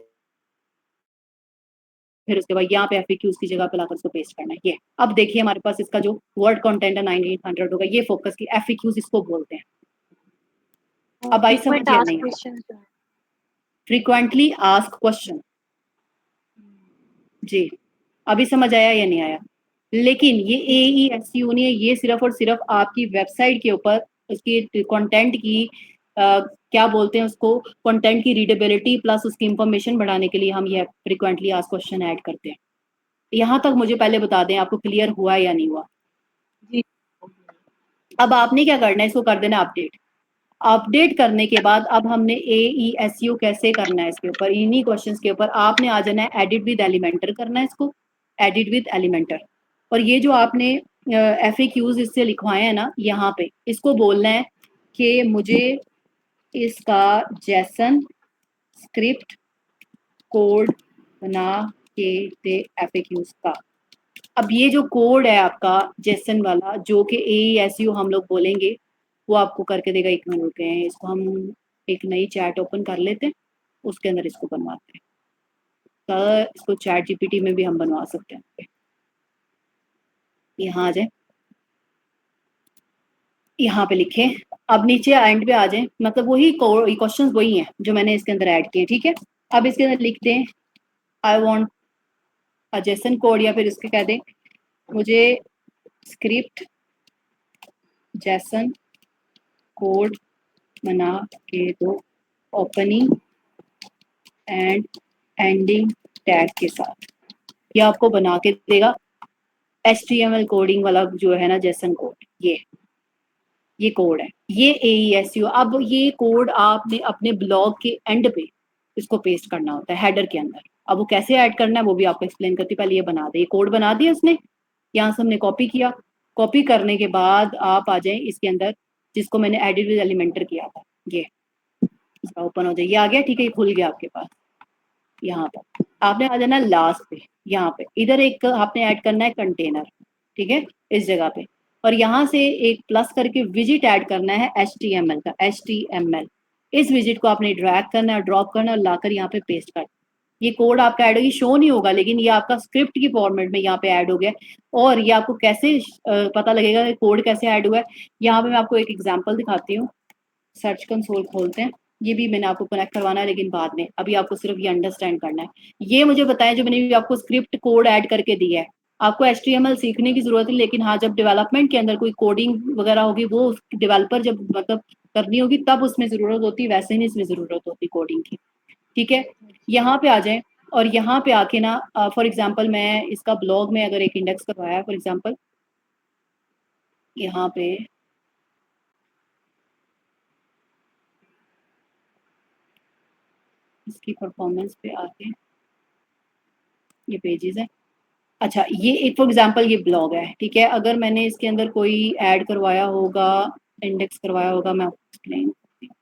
[SPEAKER 1] फिर उसके बाद यहाँ पे एफएक्यूज की जगह पे लाकर उसको पेस्ट करना है। ये अब देखिए हमारे पास इसका जो वर्ड कंटेंट है 9800 होगा, ये फोकस की एफएक्यूज इसको बोलते हैं। अब आई समझ या नहीं? फ्रीक्वेंटली आस्क क्वेश्चन, जी अभी समझ आया या नहीं आया? लेकिन ये AESEO नहीं है, ये सिर्फ और सिर्फ आपकी वेबसाइट के ऊपर उसकी कंटेंट की क्या बोलते हैं उसको, कंटेंट की रीडेबिलिटी प्लस उसकी इंफॉर्मेशन बढ़ाने के लिए हम ये फ्रीक्वेंटली आस्क क्वेश्चन ऐड करते हैं। यहाँ तक मुझे पहले बता दें आपको क्लियर हुआ या नहीं हुआ?
[SPEAKER 2] जी।
[SPEAKER 1] अब आपने क्या करना है, इसको कर देना अपडेट। अपडेट करने के बाद अब हमने AESEO कैसे करना है इसके ऊपर, इन्हीं क्वेश्चंस के ऊपर आपने आ जाना है, एडिट विद एलिमेंटर करना है इसको, एडिट विद एलिमेंटर। और ये जो आपने FAQs इससे लिखवाए हैं ना यहाँ पे, इसको बोलना है कि मुझे इसका जैसन स्क्रिप्ट कोड बना के दे FAQs का। अब ये जो कोड है आपका जेसन वाला, जो कि AESEO हम लोग बोलेंगे, वो आपको करके देगा। एक मिनट रुके हैं, इसको हम एक नई चैट ओपन कर लेते हैं, उसके अंदर इसको बनवाते हैं। तो इसको चैट जीपीटी में भी हम बनवा सकते हैं। यहाँ आ जाए, यहाँ पे लिखे, अब नीचे एंड पे आ जाए, मतलब वही क्वेश्चंस वही हैं जो मैंने इसके अंदर ऐड किए, ठीक है। अब इसके अंदर लिखते हैं I want a Jason code, या फिर इसके कह दें मुझे स्क्रिप्ट जेसन कोड बना के दो ओपनिंग एंड एंडिंग टैग के साथ। ये आपको बना के देगा HTML कोडिंग वाला जो है ना जेसन कोड, ये कोड है, ये AESEO। अब ये कोड आपने अपने ब्लॉग के एंड पे इसको पेस्ट करना होता है, हेडर के अंदर। अब वो कैसे ऐड करना है वो भी आपको एक्सप्लेन करती, पहले ये बना दे। ये कोड बना दिया उसने, यहाँ से हमने कॉपी किया। कॉपी करने के बाद आप आ जाए इसके अंदर, जिसको मैंने एडिट विद एलिमेंटर किया था, ये इसका ओपन हो जाए, ये आ गया, ठीक है, ये खुल गया आपके पास। यहाँ पर आपने आ जाना लास्ट पे, यहाँ पे इधर एक आपने ऐड करना है कंटेनर, ठीक है, इस जगह पे। और यहाँ से एक प्लस करके विजिट ऐड करना है HTML का, HTML। इस विजिट को आपने ड्रैग करना है, ड्रॉप करना है और लाकर यहाँ पे पेस्ट करना। ये कोड आपका ऐड होगी, शो नहीं होगा, लेकिन ये आपका स्क्रिप्ट की फॉर्मेट में यहाँ पे ऐड हो गया। और ये आपको कैसे पता लगेगा कि कोड कैसे ऐड हुआ है? यहाँ पे मैं आपको एक एग्जांपल दिखाती हूँ। सर्च कंसोल खोलते हैं, ये भी मैंने आपको कनेक्ट करवाना है लेकिन बाद में, अभी आपको सिर्फ ये अंडरस्टैंड करना है। ये मुझे बताएं जो मैंने आपको स्क्रिप्ट कोड ऐड करके दिया है, आपको HTML सीखने की जरूरत है, लेकिन हाँ जब डेवलपमेंट के अंदर कोई कोडिंग वगैरह होगी, वो डेवलपर जब मतलब करनी होगी तब उसमें जरूरत होती है, वैसे नहीं इसमें जरूरत होती कोडिंग की, ठीक है। यहाँ पे आ जाए और यहाँ पे आके ना फॉर एग्जाम्पल मैं इसका ब्लॉग में अगर एक इंडेक्स करवाया फॉर एग्जाम्पल, यहाँ पे इसकी परफॉर्मेंस पे आके ये पेजेस है। अच्छा, ये एक फॉर एग्जांपल ये ब्लॉग है, ठीक है। अगर मैंने इसके अंदर कोई ऐड करवाया होगा, इंडेक्स करवाया होगा, मैं आपको एक्सप्लेन करती हूँ।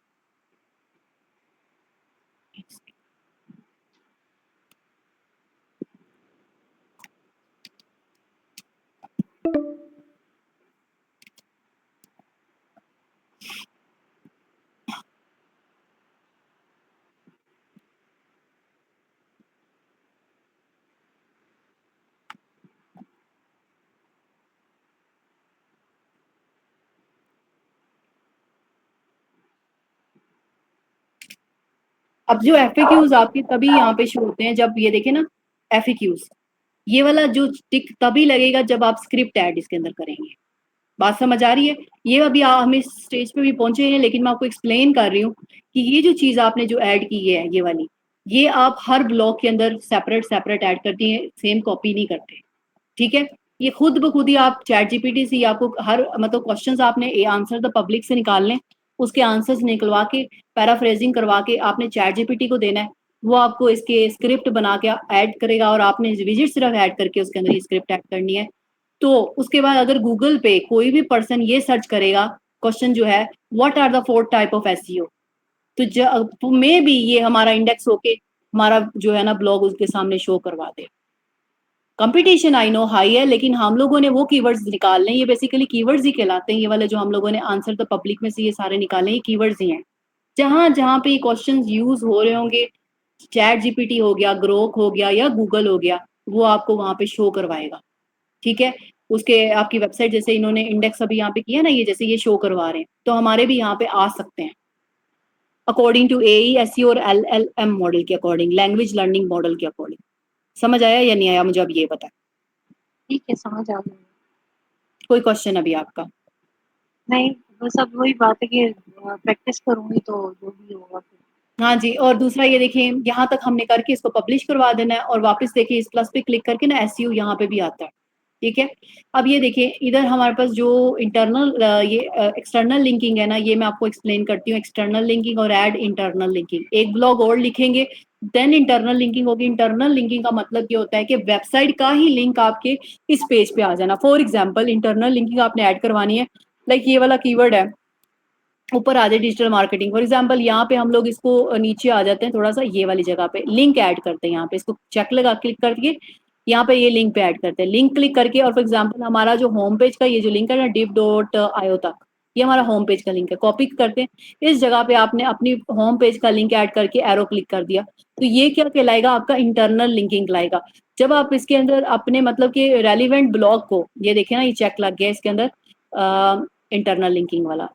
[SPEAKER 1] अब जो FAQs आपके तभी यहाँ पे शो होते हैं जब ये देखे ना FAQs, ये वाला जो टिक तभी लगेगा जब आप स्क्रिप्ट ऐड इसके अंदर करेंगे। बात समझ आ रही है? ये अभी हम इस स्टेज पे भी पहुंचे हैं, लेकिन मैं आपको एक्सप्लेन कर रही हूँ कि ये जो चीज आपने जो ऐड की है ये वाली, ये आप हर ब्लॉग के अंदर सेपरेट सेपरेट ऐड करती हैं, सेम कॉपी नहीं करते, ठीक है। ये खुद ब खुद ही आप चैट जीपीटी से आपको हर मतलब क्वेश्चंस आपने आंसर द पब्लिक से निकालने, उसके आंसर्स निकलवा के पैराफ्रेजिंग करवा के आपने चैट जीपीटी को देना है, वो आपको इसके स्क्रिप्ट बना के ऐड करेगा और आपने विजिट सिर्फ ऐड करके उसके अंदर ये स्क्रिप्ट ऐड करनी है। तो उसके बाद अगर गूगल पे कोई भी पर्सन ये सर्च करेगा क्वेश्चन जो है what are the 4 type of SEO, तो मे भी ये हमारा इंडेक्स होके हमारा जो है ना ब्लॉग उसके सामने शो करवा दे। कंपटीशन आई नो हाई है, लेकिन हम लोगों ने वो कीवर्ड्स निकालने, ये बेसिकली कीवर्ड्स ही कहलाते हैं, ये वाले जो हम लोगों ने आंसर द पब्लिक में से ये सारे निकाले ये कीवर्ड्स ही हैं। जहां जहां पे क्वेश्चंस यूज हो रहे होंगे, चैट जीपीटी हो गया, ग्रोक हो गया या गूगल हो गया, वो आपको वहां पे शो करवाएगा, ठीक है। उसके आपकी वेबसाइट जैसे इन्होंने इंडेक्स अभी यहाँ पे किया ना, ये जैसे ये शो करवा रहे हैं, तो हमारे भी यहाँ पे आ सकते हैं अकॉर्डिंग टू एई एसई और एलएलएम मॉडल के अकॉर्डिंग, लैंग्वेज लर्निंग मॉडल के अकॉर्डिंग। समझ आया या नहीं आया मुझे अब ये बता।
[SPEAKER 2] ठीक है, समझ आ गई।
[SPEAKER 1] कोई क्वेश्चन अभी आपका?
[SPEAKER 2] नहीं, बस अब वही बात है कि प्रैक्टिस करूँगी तो जो भी होगा फिर।
[SPEAKER 1] हाँ जी, और दूसरा ये देखिए यहाँ तक हमने करके इसको पब्लिश करवा देना है और वापस देखिए इस प्लस पे क्लिक करके ना एसईओ यहाँ पे भी आता है, ठीक है। अब ये देखिए इधर हमारे पास जो इंटरनल ये एक्सटर्नल लिंकिंग है ना, ये मैं आपको एक्सप्लेन करती हूँ। एक्सटर्नल लिंकिंग और ऐड इंटरनल लिंकिंग, एक ब्लॉग और लिखेंगे देन इंटरनल लिंकिंग होगी। इंटरनल लिंकिंग का मतलब ये होता है कि वेबसाइट का ही लिंक आपके इस पेज पे आ जाना। फॉर एग्जाम्पल इंटरनल लिंकिंग आपने ऐड करवानी है, लाइक ये वाला कीवर्ड है ऊपर आ जाए डिजिटल मार्केटिंग फॉर एग्जाम्पल, यहाँ पे हम लोग इसको नीचे आ जाते हैं थोड़ा सा, ये वाली जगह पे लिंक ऐड करते हैं, यहाँ पे इसको चेक लगा क्लिक करके यहाँ पे ये लिंक पे ऐड करते हैं। लिंक क्लिक करके और फॉर एग्जाम्पल हमारा जो होम पेज का ये जो लिंक है ना div.io तक, ये हमारा होम पेज का लिंक है, कॉपी करते हैं इस जगह पे आपने अपनी होम पेज का लिंक ऐड करके एरो क्लिक कर दिया, तो ये क्या कहलाएगा आपका इंटरनल लिंकिंग लाएगा। जब आप इसके अंदर अपने मतलब कि रेलिवेंट ब्लॉग को, ये देखे ना ये चेक लग गया इसके अंदर इंटरनल लिंकिंग वाला,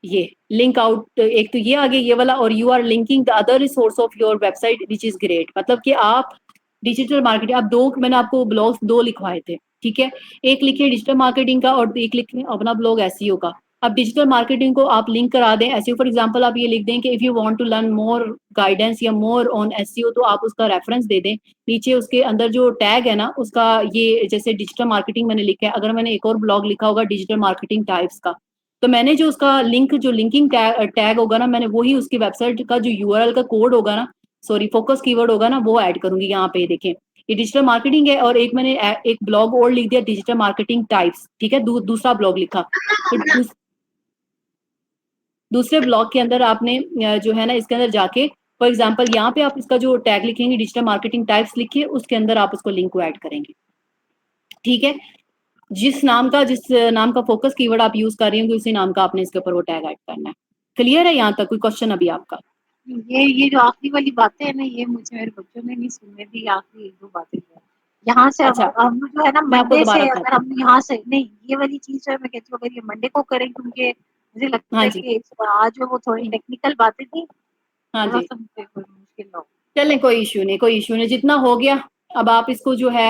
[SPEAKER 1] ये लिंक आउट एक तो ये आगे ये वाला, और you are linking the other resource of your website which is great, मतलब कि आप डिजिटल मार्केटिंग, आप दो मैंने आपको ब्लॉग्स दो लिखवाए थे, ठीक है। एक लिखिए डिजिटल मार्केटिंग का और एक लिखिए अपना ब्लॉग एसईओ का। अब डिजिटल मार्केटिंग को आप लिंक करा दें एसईओ, फॉर एग्जांपल आप ये लिख दें कि if you want to learn more guidance या मोर ऑन एसईओ, तो आप उसका रेफरेंस दे दें नीचे उसके अंदर जो टैग है ना उसका, ये जैसे डिजिटल मार्केटिंग मैंने लिखा है, अगर मैंने एक और ब्लॉग लिखा होगा डिजिटल मार्केटिंग टाइप्स का, तो मैंने जो उसका लिंक जो लिंकिंग टैग होगा ना, मैंने वही उसकी वेबसाइट का जो यूआरएल का कोड होगा ना, सॉरी फोकस कीवर्ड होगा ना, वो ऐड करूंगी यहाँ पे। देखें ये डिजिटल मार्केटिंग है और एक मैंने एक ब्लॉग और लिख दिया डिजिटल मार्केटिंग टाइप्स, ठीक है। दूसरा ब्लॉग लिखा, तो दूसरे ब्लॉग के अंदर आपने जो है ना इसके अंदर जाके फॉर एग्जाम्पल यहाँ पे आप इसका जो टैग लिखेंगे डिजिटल मार्केटिंग टाइप्स लिखिए, उसके अंदर आप उसको लिंक को ऐड करेंगे, ठीक है। जिस नाम का फोकस कीवर्ड आप यूज कर रही होंगे उसी नाम का आपने इसके ऊपर वो टैग ऐड करना है। क्लियर है यहाँ तक? कोई क्वेश्चन अभी आपका?
[SPEAKER 2] ये जो आखिरी वाली बातें है ना, ये मुझे मेरे बच्चों ने नहीं सुनने दी, आखिरी 1-2 बातें जो है। यहाँ से
[SPEAKER 1] अच्छा
[SPEAKER 2] हम जो है ना
[SPEAKER 1] मैं आपको
[SPEAKER 2] मंडे
[SPEAKER 1] दोबारा
[SPEAKER 2] से अगर
[SPEAKER 1] बताती
[SPEAKER 2] हम यहाँ से नहीं, ये वाली चीज़ जो है मैं कहती हूँ अगर ये मंडे को करें, क्योंकि मुझे
[SPEAKER 1] हूँ।
[SPEAKER 2] लगता
[SPEAKER 1] हाँ
[SPEAKER 2] है
[SPEAKER 1] जी,
[SPEAKER 2] कि आज जो वो थोड़ी टेक्निकल बातें थी,
[SPEAKER 1] हाँ जी,
[SPEAKER 2] थोड़ा-सा मुझे मुश्किल ना हो।
[SPEAKER 1] चलें कोई इशू नहीं, कोई इशू नहीं, जितना हो गया अब आप इसको जो है